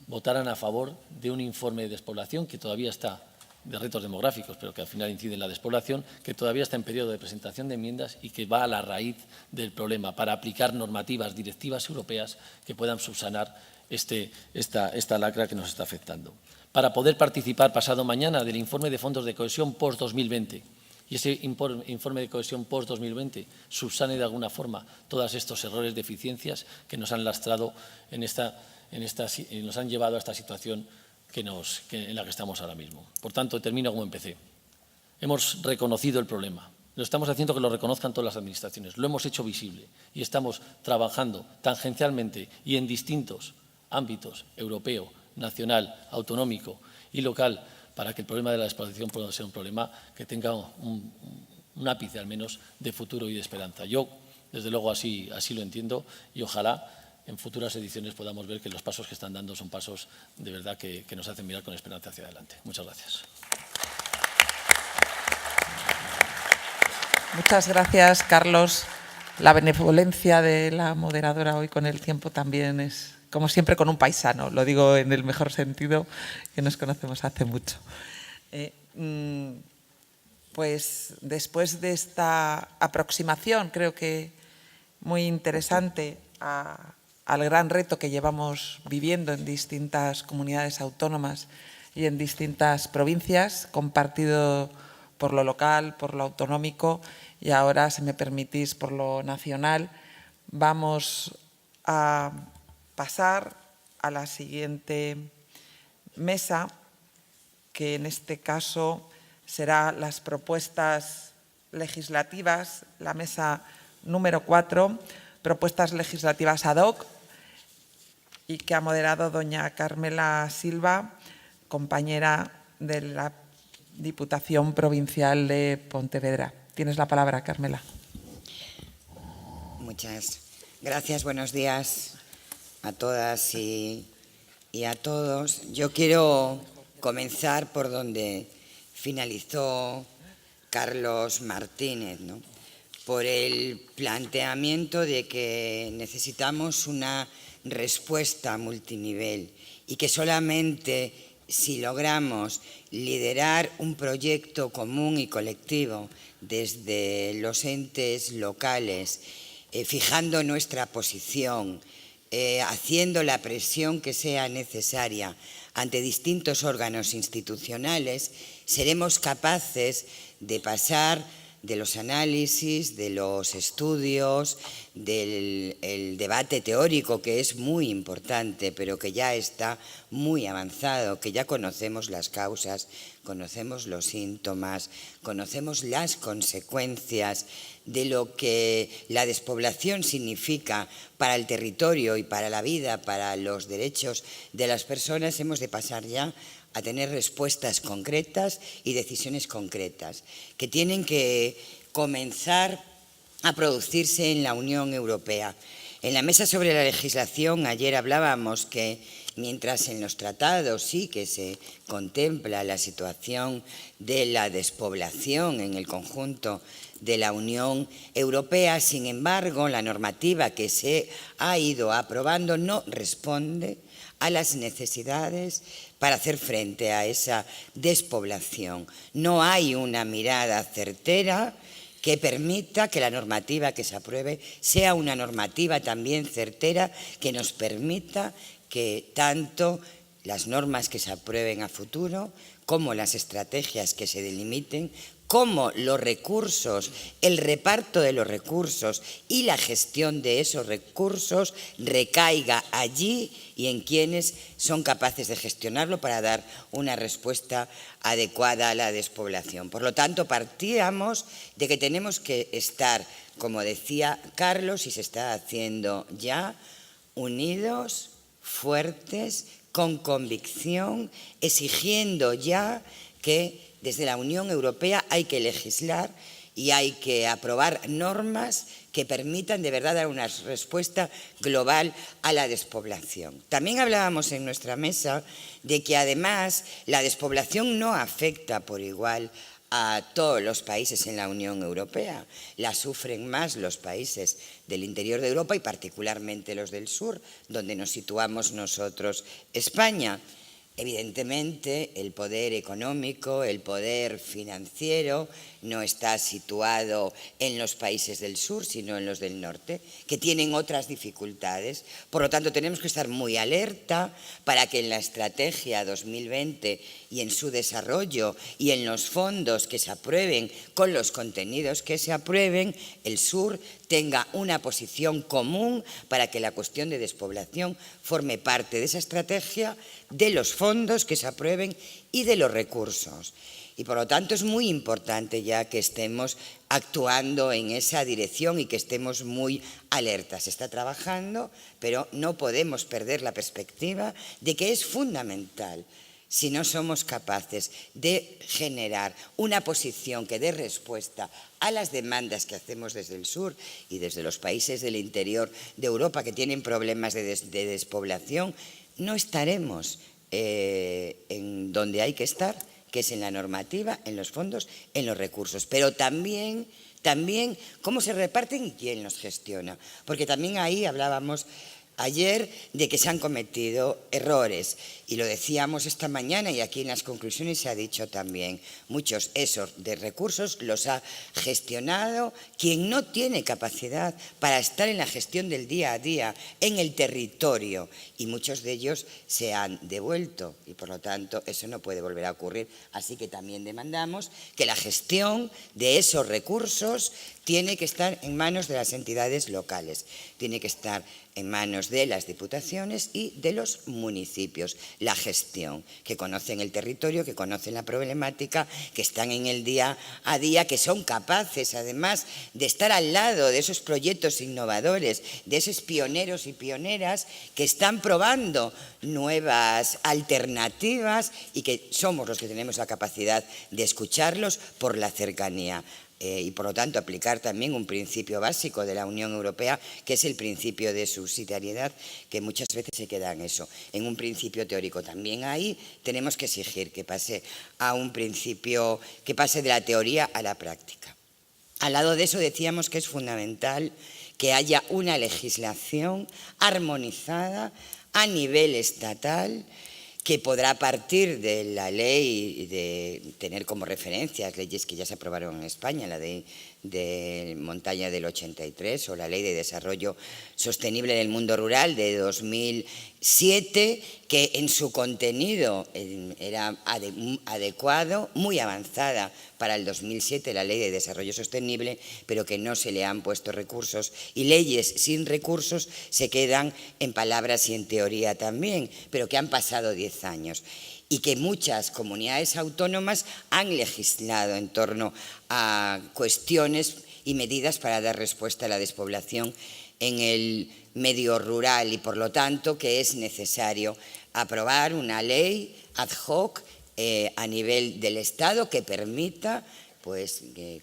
Speaker 6: votaran a favor de un informe de despoblación que todavía está, de retos demográficos, pero que al final incide en la despoblación, que todavía está en periodo de presentación de enmiendas y que va a la raíz del problema para aplicar normativas, directivas europeas que puedan subsanar esta lacra que nos está afectando. Para poder participar pasado mañana del informe de fondos de cohesión post-2020, y ese informe de cohesión post-2020 subsane de alguna forma todos estos errores, deficiencias que nos han lastrado nos han llevado a esta situación en la que estamos ahora mismo. Por tanto, termino como empecé. Hemos reconocido el problema. Lo estamos haciendo que lo reconozcan todas las administraciones. Lo hemos hecho visible y estamos trabajando tangencialmente y en distintos ámbitos, europeo, nacional, autonómico y local, para que el problema de la despoblación pueda ser un problema que tenga un ápice, al menos, de futuro y de esperanza. Yo, desde luego, así lo entiendo y ojalá en futuras ediciones podamos ver que los pasos que están dando son pasos de verdad que nos hacen mirar con esperanza hacia adelante. Muchas gracias.
Speaker 2: Muchas gracias, Carlos. La benevolencia de la moderadora hoy con el tiempo también es, como siempre, con un paisano. Lo digo en el mejor sentido, que nos conocemos hace mucho. Pues después de esta aproximación, creo que muy interesante al gran reto que llevamos viviendo en distintas comunidades autónomas y en distintas provincias, compartido por lo local, por lo autonómico y ahora, si me permitís, por lo nacional, vamos a pasar a la siguiente mesa, que en este caso será las propuestas legislativas, la mesa número 4, propuestas legislativas ad hoc, y que ha moderado doña Carmela Silva, compañera de la Diputación Provincial de Pontevedra. Tienes la palabra, Carmela.
Speaker 7: Muchas gracias. Buenos días a todas y a todos. Yo quiero comenzar por donde finalizó Carlos Martínez, ¿no? Por el planteamiento de que necesitamos una respuesta multinivel y que solamente si logramos liderar un proyecto común y colectivo desde los entes locales, fijando nuestra posición, haciendo la presión que sea necesaria ante distintos órganos institucionales, seremos capaces de pasar de los análisis, de los estudios, del debate teórico, que es muy importante, pero que ya está muy avanzado, que ya conocemos las causas, conocemos los síntomas, conocemos las consecuencias de lo que la despoblación significa para el territorio y para la vida, para los derechos de las personas. Hemos de pasar ya a tener respuestas concretas y decisiones concretas que tienen que comenzar a producirse en la Unión Europea. En la mesa sobre la legislación ayer hablábamos que mientras en los tratados sí que se contempla la situación de la despoblación en el conjunto de la Unión Europea, sin embargo, la normativa que se ha ido aprobando no responde a las necesidades para hacer frente a esa despoblación. No hay una mirada certera que permita que la normativa que se apruebe sea una normativa también certera que nos permita que tanto las normas que se aprueben a futuro como las estrategias que se delimiten, como los recursos, el reparto de los recursos y la gestión de esos recursos recaiga allí y en quienes son capaces de gestionarlo para dar una respuesta adecuada a la despoblación. Por lo tanto, partíamos de que tenemos que estar, como decía Carlos, y se está haciendo ya, unidos, fuertes, con convicción, exigiendo ya que desde la Unión Europea hay que legislar y hay que aprobar normas que permitan de verdad dar una respuesta global a la despoblación. También hablábamos en nuestra mesa de que además la despoblación no afecta por igual a todos los países en la Unión Europea. La sufren más los países del interior de Europa y particularmente los del sur, donde nos situamos nosotros, España. Evidentemente, el poder económico, el poder financiero no está situado en los países del sur, sino en los del norte, que tienen otras dificultades. Por lo tanto, tenemos que estar muy alerta para que en la estrategia 2020 y en su desarrollo y en los fondos que se aprueben con los contenidos que se aprueben, el sur tenga una posición común para que la cuestión de despoblación forme parte de esa estrategia, de los fondos que se aprueben y de los recursos. Y por lo tanto es muy importante ya que estemos actuando en esa dirección y que estemos muy alertas. Se está trabajando, pero no podemos perder la perspectiva de que es fundamental, si no somos capaces de generar una posición que dé respuesta a las demandas que hacemos desde el sur y desde los países del interior de Europa que tienen problemas de despoblación, no estaremos en donde hay que estar, que es en la normativa, en los fondos, en los recursos. Pero también cómo se reparten y quién los gestiona. Porque también ahí hablábamos ayer de que se han cometido errores. Y lo decíamos esta mañana y aquí en las conclusiones se ha dicho también, muchos esos de recursos los ha gestionado quien no tiene capacidad para estar en la gestión del día a día, en el territorio, y muchos de ellos se han devuelto y por lo tanto eso no puede volver a ocurrir. Así que también demandamos que la gestión de esos recursos tiene que estar en manos de las entidades locales, tiene que estar en manos de las diputaciones y de los municipios. La gestión, que conocen el territorio, que conocen la problemática, que están en el día a día, que son capaces además de estar al lado de esos proyectos innovadores, de esos pioneros y pioneras que están probando nuevas alternativas y que somos los que tenemos la capacidad de escucharlos por la cercanía. Y por lo tanto aplicar también un principio básico de la Unión Europea, que es el principio de subsidiariedad, que muchas veces se queda en eso, en un principio teórico. También ahí tenemos que exigir que pase a un principio, que pase de la teoría a la práctica. Al lado de eso decíamos que es fundamental que haya una legislación armonizada a nivel estatal, que podrá partir de la ley, de tener como referencias leyes que ya se aprobaron en España, la ley de montaña del 83 o la ley de desarrollo sostenible del mundo rural de 2007, que en su contenido era adecuado, muy avanzada para el 2007 la ley de desarrollo sostenible, pero que no se le han puesto recursos, y leyes sin recursos se quedan en palabras y en teoría también, pero que han pasado 10 años. Y que muchas comunidades autónomas han legislado en torno a cuestiones y medidas para dar respuesta a la despoblación en el medio rural y por lo tanto que es necesario aprobar una ley ad hoc a nivel del Estado que permita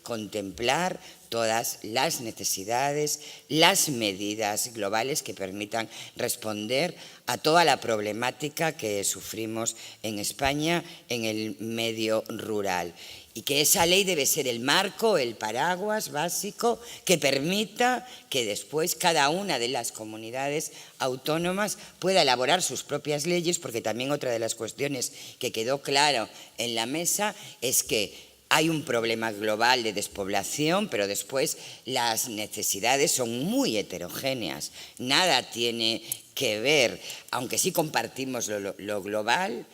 Speaker 7: contemplar todas las necesidades, las medidas globales que permitan responder a toda la problemática que sufrimos en España en el medio rural. Y que esa ley debe ser el marco, el paraguas básico que permita que después cada una de las comunidades autónomas pueda elaborar sus propias leyes, porque también otra de las cuestiones que quedó claro en la mesa es que hay un problema global de despoblación, pero después las necesidades son muy heterogéneas. Nada tiene que ver, aunque sí compartimos lo global,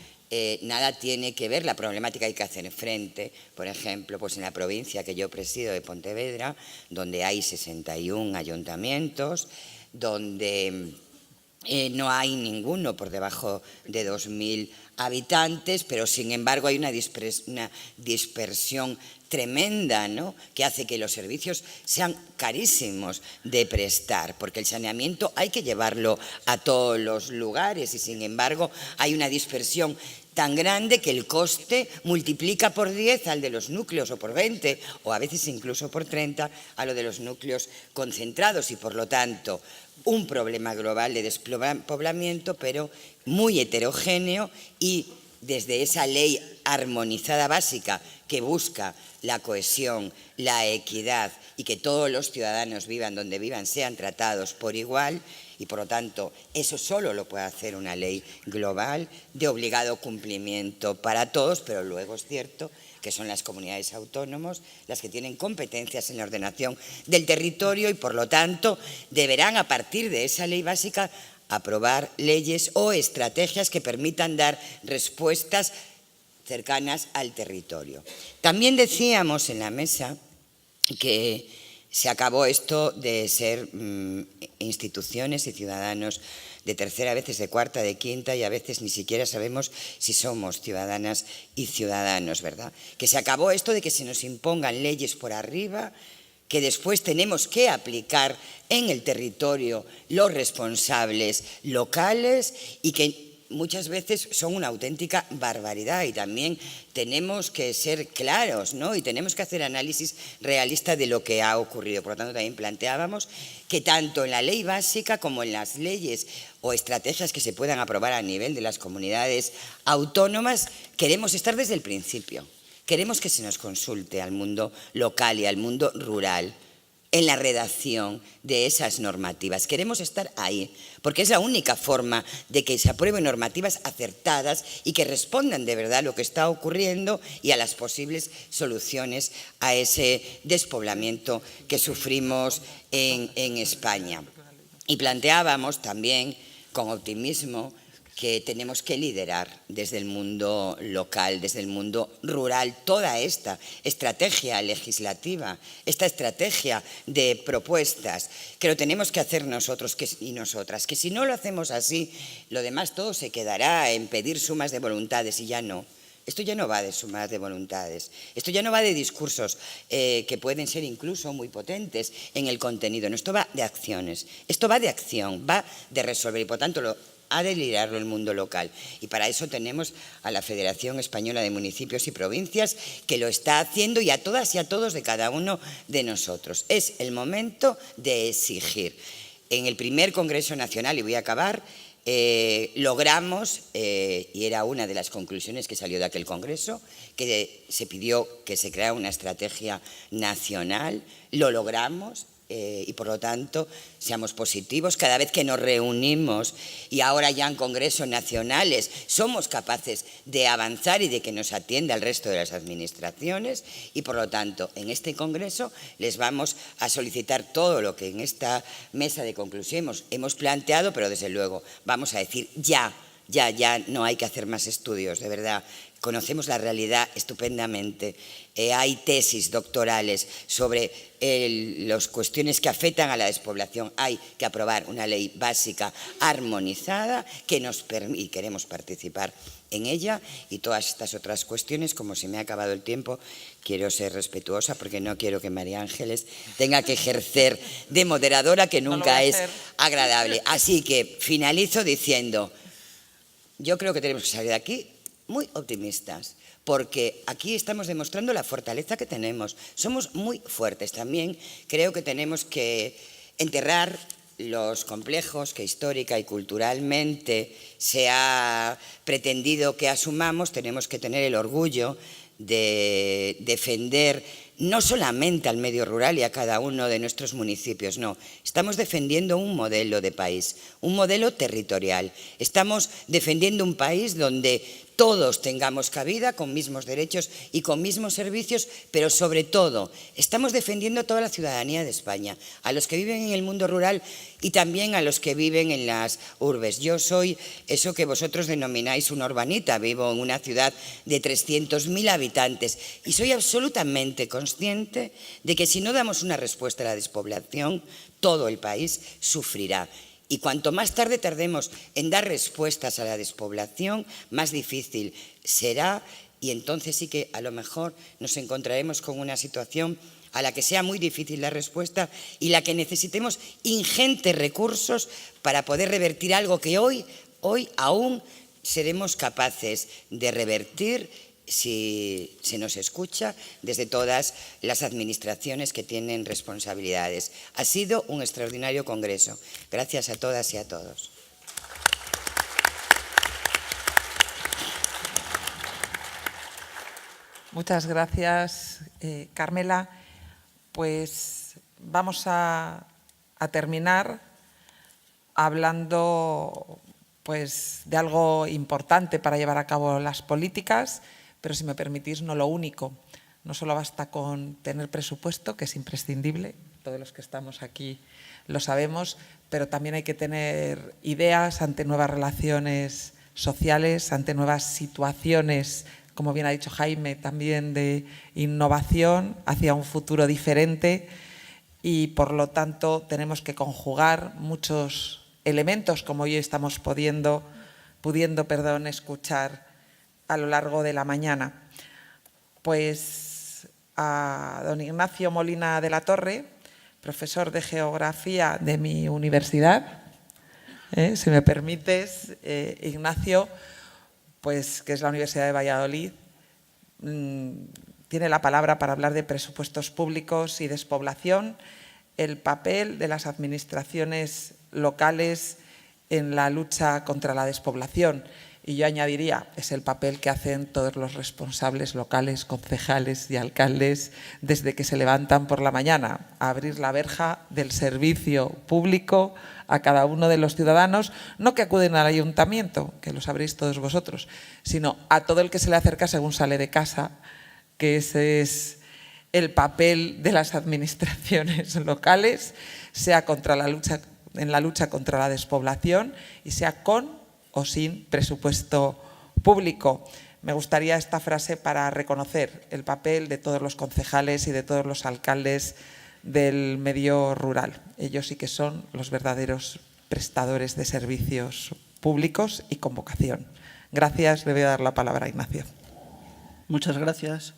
Speaker 7: nada tiene que ver la problemática que hay que hacer frente. Por ejemplo, en la provincia que yo presido de Pontevedra, donde hay 61 ayuntamientos, donde no hay ninguno por debajo de 2.000 habitantes, pero sin embargo hay una dispersión tremenda, ¿no?, que hace que los servicios sean carísimos de prestar, porque el saneamiento hay que llevarlo a todos los lugares y sin embargo hay una dispersión tan grande que el coste multiplica por 10 al de los núcleos o por 20 o a veces incluso por 30 a lo de los núcleos concentrados y por lo tanto un problema global de despoblamiento pero muy heterogéneo y desde esa ley armonizada básica que busca la cohesión, la equidad y que todos los ciudadanos vivan donde vivan, sean tratados por igual y por lo tanto eso solo lo puede hacer una ley global de obligado cumplimiento para todos, pero luego es cierto que son las comunidades autónomas las que tienen competencias en la ordenación del territorio y por lo tanto deberán a partir de esa ley básica aprobar leyes o estrategias que permitan dar respuestas cercanas al territorio. También decíamos en la mesa que se acabó esto de ser instituciones y ciudadanos de tercera, a veces de cuarta, de quinta y a veces ni siquiera sabemos si somos ciudadanas y ciudadanos, ¿verdad? Que se acabó esto de que se nos impongan leyes por arriba, que después tenemos que aplicar en el territorio los responsables locales y que muchas veces son una auténtica barbaridad y también tenemos que ser claros, ¿no? Y tenemos que hacer análisis realista de lo que ha ocurrido. Por lo tanto, también planteábamos que tanto en la ley básica como en las leyes o estrategias que se puedan aprobar a nivel de las comunidades autónomas, queremos estar desde el principio. Queremos que se nos consulte al mundo local y al mundo rural en la redacción de esas normativas. Queremos estar ahí, porque es la única forma de que se aprueben normativas acertadas y que respondan de verdad a lo que está ocurriendo y a las posibles soluciones a ese despoblamiento que sufrimos en España. Y planteábamos también, con optimismo, que tenemos que liderar desde el mundo local, desde el mundo rural, toda esta estrategia legislativa, esta estrategia de propuestas, que lo tenemos que hacer nosotros y nosotras, que si no lo hacemos así, lo demás todo se quedará en pedir sumas de voluntades y ya no. Esto ya no va de sumas de voluntades, esto ya no va de discursos que pueden ser incluso muy potentes en el contenido, no, esto va de acciones, esto va de acción, va de resolver y por tanto ha de liderarlo el mundo local. Y para eso tenemos a la Federación Española de Municipios y Provincias que lo está haciendo y a todas y a todos de cada uno de nosotros. Es el momento de exigir. En el primer Congreso Nacional, y voy a acabar, logramos, y era una de las conclusiones que salió de aquel Congreso, que se pidió que se creara una estrategia nacional, lo logramos. Y por lo tanto seamos positivos cada vez que nos reunimos y ahora ya en congresos nacionales somos capaces de avanzar y de que nos atienda el resto de las administraciones y por lo tanto en este congreso les vamos a solicitar todo lo que en esta mesa de conclusión hemos planteado, pero desde luego vamos a decir ya no hay que hacer más estudios, de verdad. Conocemos la realidad estupendamente. Hay tesis doctorales sobre las cuestiones que afectan a la despoblación. Hay que aprobar una ley básica armonizada que nos permite, y queremos participar en ella, y todas estas otras cuestiones, como se me ha acabado el tiempo, quiero ser respetuosa porque no quiero que María Ángeles tenga que ejercer de moderadora, que nunca es agradable. Así que finalizo diciendo, yo creo que tenemos que salir de aquí muy optimistas, porque aquí estamos demostrando la fortaleza que tenemos. Somos muy fuertes. También creo que tenemos que enterrar los complejos que histórica y culturalmente se ha pretendido que asumamos. Tenemos que tener el orgullo de defender no solamente al medio rural y a cada uno de nuestros municipios, no. Estamos defendiendo un modelo de país, un modelo territorial. Estamos defendiendo un país donde todos tengamos cabida con mismos derechos y con mismos servicios, pero sobre todo estamos defendiendo a toda la ciudadanía de España, a los que viven en el mundo rural y también a los que viven en las urbes. Yo soy eso que vosotros denomináis una urbanita, vivo en una ciudad de 300.000 habitantes y soy absolutamente consciente de que si no damos una respuesta a la despoblación, todo el país sufrirá. Y cuanto más tarde tardemos en dar respuestas a la despoblación, más difícil será y entonces sí que a lo mejor nos encontraremos con una situación a la que sea muy difícil la respuesta y la que necesitemos ingentes recursos para poder revertir algo que hoy aún seremos capaces de revertir si se nos escucha desde todas las administraciones que tienen responsabilidades. Ha sido un extraordinario congreso. Gracias a todas y a todos.
Speaker 2: Muchas gracias, Carmela. Pues vamos a terminar hablando pues, de algo importante para llevar a cabo las políticas, pero si me permitís, no lo único. No solo basta con tener presupuesto, que es imprescindible, todos los que estamos aquí lo sabemos, pero también hay que tener ideas ante nuevas relaciones sociales, ante nuevas situaciones, como bien ha dicho Jaime, también de innovación hacia un futuro diferente y, por lo tanto, tenemos que conjugar muchos elementos, como hoy estamos pudiendo escuchar a lo largo de la mañana. Pues a don Ignacio Molina de la Torre, profesor de Geografía de mi universidad, si me permites, Ignacio, pues que es la Universidad de Valladolid, tiene la palabra para hablar de presupuestos públicos y despoblación, el papel de las administraciones locales en la lucha contra la despoblación. Y yo añadiría, es el papel que hacen todos los responsables locales, concejales y alcaldes desde que se levantan por la mañana, a abrir la verja del servicio público a cada uno de los ciudadanos, no que acuden al ayuntamiento, que lo sabréis todos vosotros, sino a todo el que se le acerca según sale de casa, que ese es el papel de las administraciones locales, sea en la lucha contra la despoblación y sea con o sin presupuesto público. Me gustaría esta frase para reconocer el papel de todos los concejales y de todos los alcaldes del medio rural. Ellos sí que son los verdaderos prestadores de servicios públicos y con vocación. Gracias. Le voy a dar la palabra a Ignacio.
Speaker 8: Muchas gracias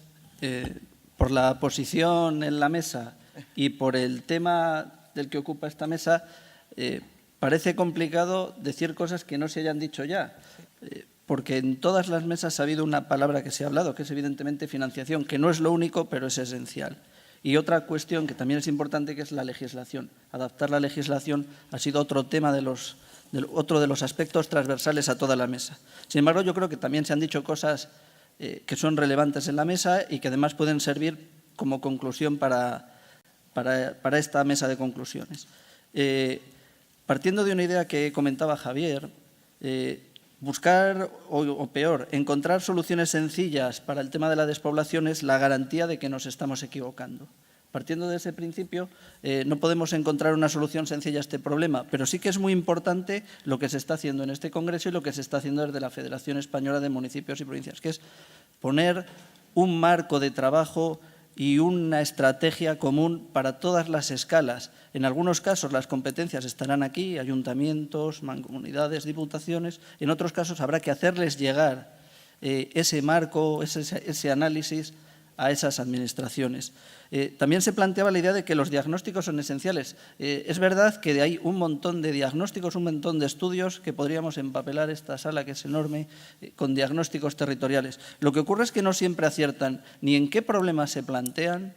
Speaker 8: por la posición en la mesa y por el tema del que ocupa esta mesa. Parece complicado decir cosas que no se hayan dicho ya, porque en todas las mesas ha habido una palabra que se ha hablado, que es evidentemente financiación, que no es lo único, pero es esencial. Y otra cuestión que también es importante, que es la legislación. Adaptar la legislación ha sido otro tema otro de los aspectos transversales a toda la mesa. Sin embargo, yo creo que también se han dicho cosas que son relevantes en la mesa y que además pueden servir como conclusión para esta mesa de conclusiones. Partiendo de una idea que comentaba Javier, buscar, o peor, encontrar soluciones sencillas para el tema de la despoblación es la garantía de que nos estamos equivocando. Partiendo de ese principio, no podemos encontrar una solución sencilla a este problema, pero sí que es muy importante lo que se está haciendo en este Congreso y lo que se está haciendo desde la Federación Española de Municipios y Provincias, que es poner un marco de trabajo y una estrategia común para todas las escalas. En algunos casos las competencias estarán aquí, ayuntamientos, mancomunidades, diputaciones. En otros casos habrá que hacerles llegar ese marco, ese análisis a esas administraciones. También se planteaba la idea de que los diagnósticos son esenciales. Es verdad que hay un montón de diagnósticos, un montón de estudios que podríamos empapelar esta sala, que es enorme, con diagnósticos territoriales. Lo que ocurre es que no siempre aciertan ni en qué problemas se plantean,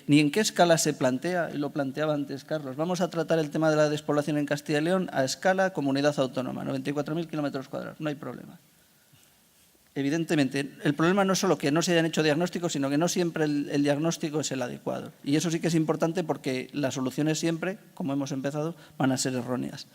Speaker 8: ni en qué escala se plantea, y lo planteaba antes Carlos. Vamos a tratar el tema de la despoblación en Castilla y León a escala comunidad autónoma, 94.000 kilómetros cuadrados, no hay problema. Evidentemente, el problema no es solo que no se hayan hecho diagnósticos, sino que no siempre el diagnóstico es el adecuado. Y eso sí que es importante porque las soluciones siempre, como hemos empezado, van a ser erróneas.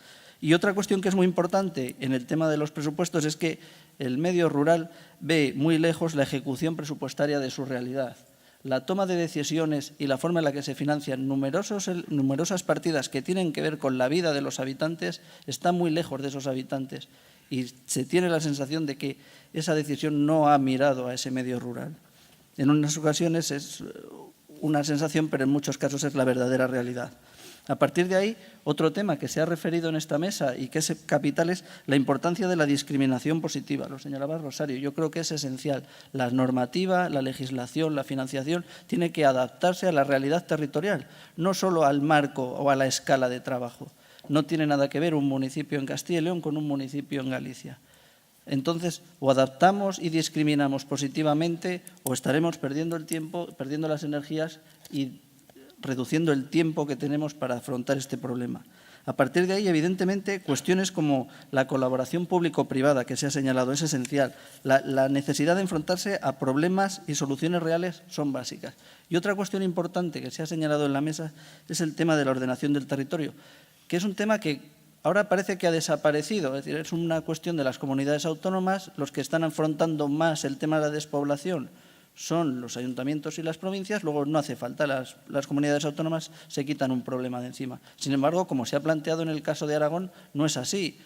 Speaker 8: Y otra cuestión que es muy importante en el tema de los presupuestos es que el medio rural ve muy lejos la ejecución presupuestaria de su realidad. La toma de decisiones y la forma en la que se financian numerosas partidas que tienen que ver con la vida de los habitantes está muy lejos de esos habitantes. Y se tiene la sensación de que esa decisión no ha mirado a ese medio rural. En unas ocasiones es una sensación, pero en muchos casos es la verdadera realidad. A partir de ahí, otro tema que se ha referido en esta mesa y que es capital es la importancia de la discriminación positiva. Lo señalaba Rosario, yo creo que es esencial. La normativa, la legislación, la financiación tiene que adaptarse a la realidad territorial, no solo al marco o a la escala de trabajo. No tiene nada que ver un municipio en Castilla y León con un municipio en Galicia. Entonces, o adaptamos y discriminamos positivamente o estaremos perdiendo el tiempo, perdiendo las energías y reduciendo el tiempo que tenemos para afrontar este problema. A partir de ahí, evidentemente, cuestiones como la colaboración público-privada que se ha señalado es esencial. La necesidad de enfrentarse a problemas y soluciones reales son básicas. Y otra cuestión importante que se ha señalado en la mesa es el tema de la ordenación del territorio, que es un tema que ahora parece que ha desaparecido. Es decir, es una cuestión de las comunidades autónomas. Los que están afrontando más el tema de la despoblación son los ayuntamientos y las provincias, luego no hace falta, las comunidades autónomas se quitan un problema de encima. Sin embargo, como se ha planteado en el caso de Aragón, no es así.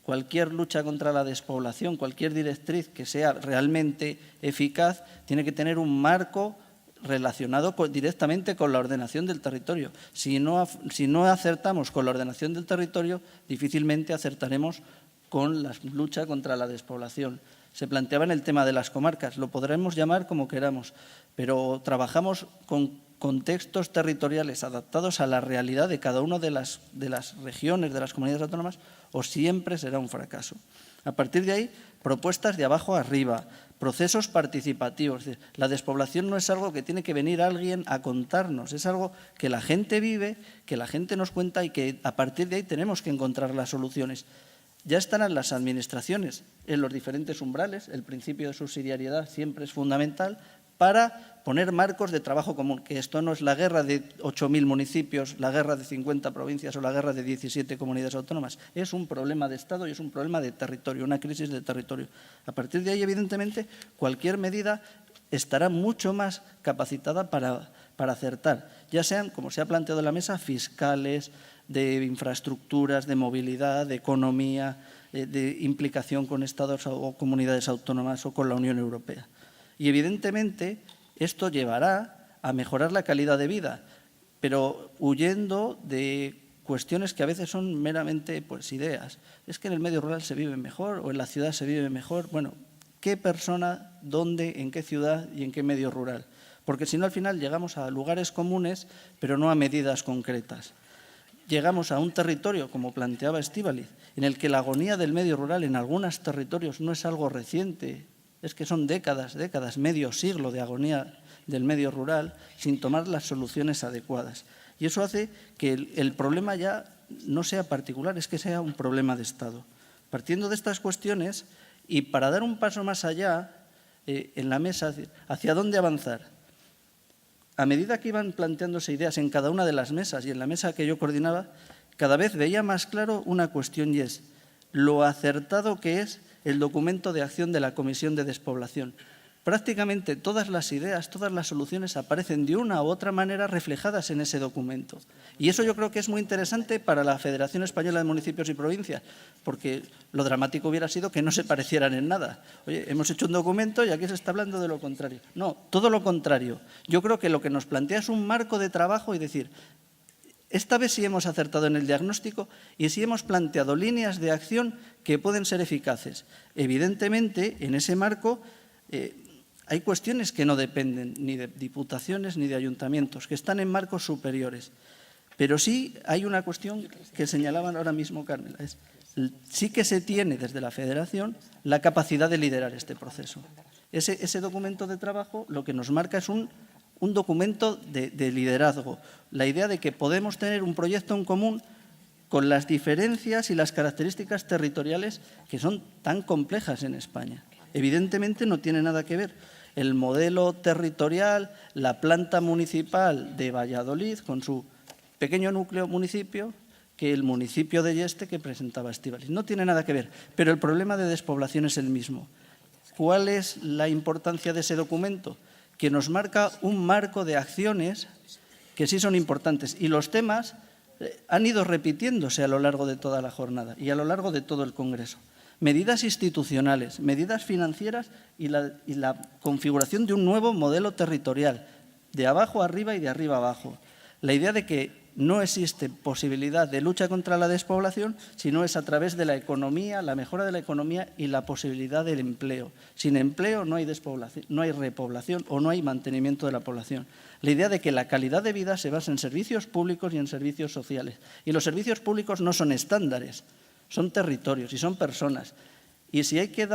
Speaker 8: Cualquier lucha contra la despoblación, cualquier directriz que sea realmente eficaz, tiene que tener un marco relacionado directamente con la ordenación del territorio. Si no acertamos con la ordenación del territorio, difícilmente acertaremos con la lucha contra la despoblación. Se planteaba en el tema de las comarcas, lo podremos llamar como queramos, pero trabajamos con contextos territoriales adaptados a la realidad de cada una de las regiones, de las comunidades autónomas, o siempre será un fracaso. A partir de ahí, propuestas de abajo a arriba, procesos participativos. Es decir, la despoblación no es algo que tiene que venir alguien a contarnos, es algo que la gente vive, que la gente nos cuenta y que a partir de ahí tenemos que encontrar las soluciones. Ya estarán las administraciones en los diferentes umbrales, el principio de subsidiariedad siempre es fundamental, para poner marcos de trabajo común, que esto no es la guerra de 8.000 municipios, la guerra de 50 provincias o la guerra de 17 comunidades autónomas. Es un problema de Estado y es un problema de territorio, una crisis de territorio. A partir de ahí, evidentemente, cualquier medida estará mucho más capacitada para acertar, ya sean, como se ha planteado en la mesa, fiscales, de infraestructuras, de movilidad, de economía, de implicación con estados o comunidades autónomas o con la Unión Europea. Y evidentemente esto llevará a mejorar la calidad de vida, pero huyendo de cuestiones que a veces son meramente ideas. Es que en el medio rural se vive mejor o en la ciudad se vive mejor. Bueno, ¿qué persona, dónde, en qué ciudad y en qué medio rural? Porque si no, al final llegamos a lugares comunes, pero no a medidas concretas. Llegamos a un territorio, como planteaba Estíbaliz, en el que la agonía del medio rural en algunos territorios no es algo reciente, es que son décadas, medio siglo de agonía del medio rural sin tomar las soluciones adecuadas. Y eso hace que el problema ya no sea particular, es que sea un problema de Estado. Partiendo de estas cuestiones, y para dar un paso más allá en la mesa, ¿hacia dónde avanzar? A medida que iban planteándose ideas en cada una de las mesas y en la mesa que yo coordinaba, cada vez veía más claro una cuestión, y es lo acertado que es el documento de acción de la Comisión de Despoblación. Prácticamente todas las ideas, todas las soluciones aparecen de una u otra manera reflejadas en ese documento. Y eso yo creo que es muy interesante para la Federación Española de Municipios y Provincias, porque lo dramático hubiera sido que no se parecieran en nada. Oye, hemos hecho un documento y aquí se está hablando de lo contrario. No, todo lo contrario. Yo creo que lo que nos plantea es un marco de trabajo y decir, esta vez sí hemos acertado en el diagnóstico y sí hemos planteado líneas de acción que pueden ser eficaces. Evidentemente, en ese marco hay cuestiones que no dependen ni de diputaciones ni de ayuntamientos, que están en marcos superiores. Pero sí hay una cuestión que señalaban ahora mismo, Carmela, sí que se tiene desde la Federación la capacidad de liderar este proceso. Ese documento de trabajo lo que nos marca es un documento de liderazgo, la idea de que podemos tener un proyecto en común con las diferencias y las características territoriales que son tan complejas en España. Evidentemente no tiene nada que ver el modelo territorial, la planta municipal de Valladolid con su pequeño núcleo municipio que el municipio de Yeste que presentaba Estíbaliz. No tiene nada que ver, pero el problema de despoblación es el mismo. ¿Cuál es la importancia de ese documento? Que nos marca un marco de acciones que sí son importantes y los temas han ido repitiéndose a lo largo de toda la jornada y a lo largo de todo el Congreso. Medidas institucionales, medidas financieras y la configuración de un nuevo modelo territorial, de abajo arriba y de arriba abajo. La idea de que no existe posibilidad de lucha contra la despoblación, sino es a través de la economía, la mejora de la economía y la posibilidad del empleo. Sin empleo no hay despoblación, no hay repoblación o no hay mantenimiento de la población. La idea de que la calidad de vida se basa en servicios públicos y en servicios sociales. Y los servicios públicos no son estándares, son territorios y son personas. Y si hay que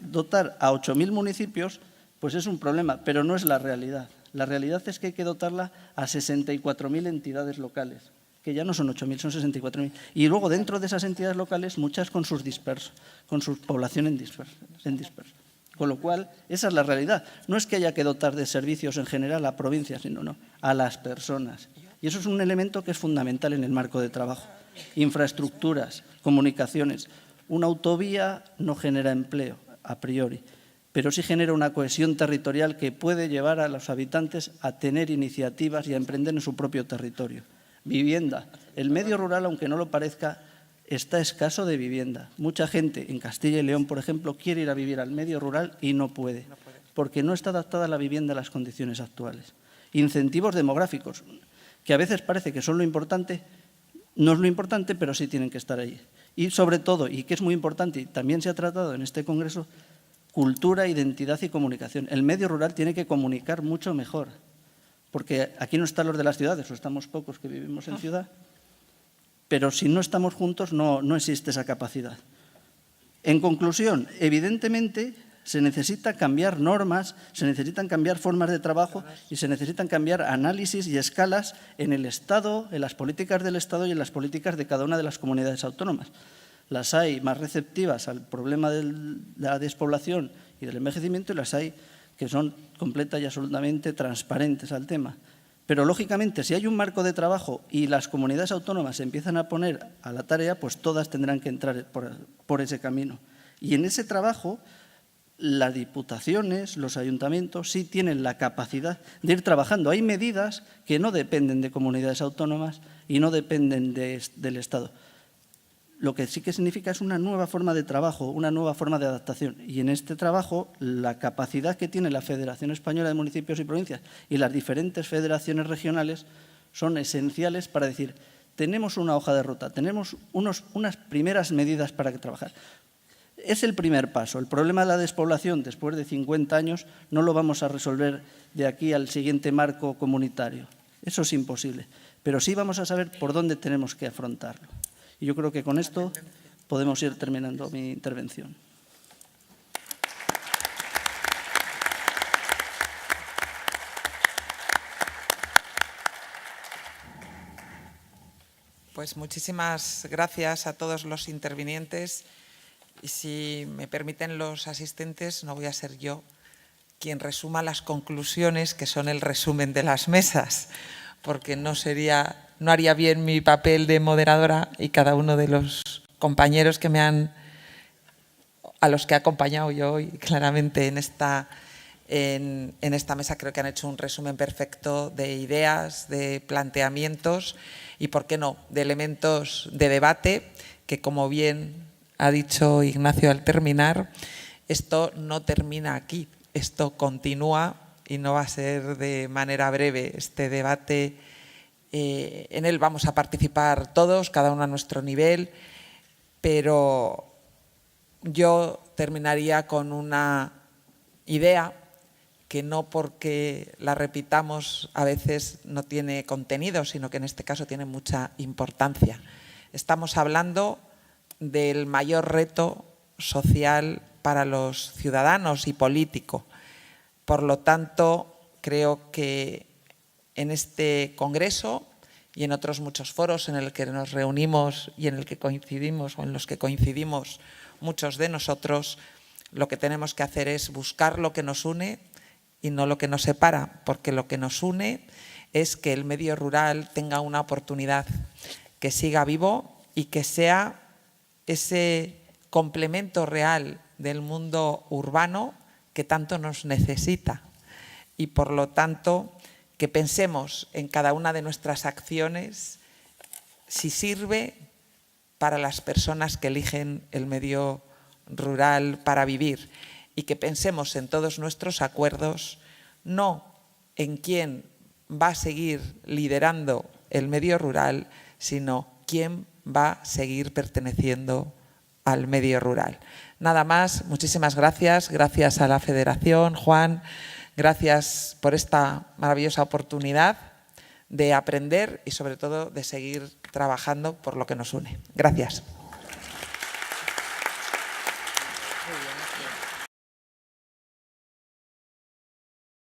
Speaker 8: dotar a 8.000 municipios, pues es un problema, pero no es la realidad. La realidad es que hay que dotarla a 64.000 entidades locales, que ya no son 8.000, son 64.000. Y luego, dentro de esas entidades locales, muchas con sus dispersos, con su población en disperso. Con lo cual, esa es la realidad. No es que haya que dotar de servicios en general a provincias, sino a las personas. Y eso es un elemento que es fundamental en el marco de trabajo. Infraestructuras, comunicaciones. Una autovía no genera empleo, a priori, pero sí genera una cohesión territorial que puede llevar a los habitantes a tener iniciativas y a emprender en su propio territorio. Vivienda. El medio rural, aunque no lo parezca, está escaso de vivienda. Mucha gente en Castilla y León, por ejemplo, quiere ir a vivir al medio rural y no puede, porque no está adaptada la vivienda a las condiciones actuales. Incentivos demográficos, que a veces parece que son lo importante, no es lo importante, pero sí tienen que estar ahí. Y sobre todo, y que es muy importante, y también se ha tratado en este Congreso, cultura, identidad y comunicación. El medio rural tiene que comunicar mucho mejor, porque aquí no están los de las ciudades, o estamos pocos que vivimos en ciudad, pero si no estamos juntos no existe esa capacidad. En conclusión, evidentemente se necesita cambiar normas, se necesitan cambiar formas de trabajo y se necesitan cambiar análisis y escalas en el Estado, en las políticas del Estado y en las políticas de cada una de las comunidades autónomas. Las hay más receptivas al problema de la despoblación y del envejecimiento y las hay que son completa y absolutamente transparentes al tema. Pero, lógicamente, si hay un marco de trabajo y las comunidades autónomas se empiezan a poner a la tarea, pues todas tendrán que entrar por ese camino. Y en ese trabajo, las diputaciones, los ayuntamientos, sí tienen la capacidad de ir trabajando. Hay medidas que no dependen de comunidades autónomas y no dependen del Estado. Lo que sí que significa es una nueva forma de trabajo, una nueva forma de adaptación. Y en este trabajo, la capacidad que tiene la Federación Española de Municipios y Provincias y las diferentes federaciones regionales son esenciales para decir, tenemos una hoja de ruta, tenemos unas primeras medidas para trabajar. Es el primer paso. El problema de la despoblación después de 50 años no lo vamos a resolver de aquí al siguiente marco comunitario. Eso es imposible. Pero sí vamos a saber por dónde tenemos que afrontarlo. Y yo creo que con esto podemos ir terminando mi intervención.
Speaker 2: Pues muchísimas gracias a todos los intervinientes. Y si me permiten los asistentes, no voy a ser yo quien resuma las conclusiones, que son el resumen de las mesas, porque no haría bien mi papel de moderadora y cada uno de los compañeros a los que he acompañado yo hoy claramente en esta mesa creo que han hecho un resumen perfecto de ideas, de planteamientos y, por qué no, de elementos de debate que, como bien ha dicho Ignacio al terminar, esto no termina aquí, esto continúa y no va a ser de manera breve. Este debate, en él vamos a participar todos, cada uno a nuestro nivel, pero yo terminaría con una idea que no porque la repitamos a veces no tiene contenido, sino que en este caso tiene mucha importancia. Estamos hablando del mayor reto social para los ciudadanos y político. Por lo tanto, creo que en este congreso y en otros muchos foros en el que nos reunimos y en el que coincidimos o en los que coincidimos muchos de nosotros, lo que tenemos que hacer es buscar lo que nos une y no lo que nos separa, porque lo que nos une es que el medio rural tenga una oportunidad, que siga vivo y que sea ese complemento real del mundo urbano que tanto nos necesita. Y por lo tanto, que pensemos en cada una de nuestras acciones si sirve para las personas que eligen el medio rural para vivir y que pensemos en todos nuestros acuerdos no en quién va a seguir liderando el medio rural, sino quién va a seguir perteneciendo al medio rural. Nada más, muchísimas gracias. Gracias a la Federación, Juan. Gracias por esta maravillosa oportunidad de aprender y sobre todo de seguir trabajando por lo que nos une. Gracias.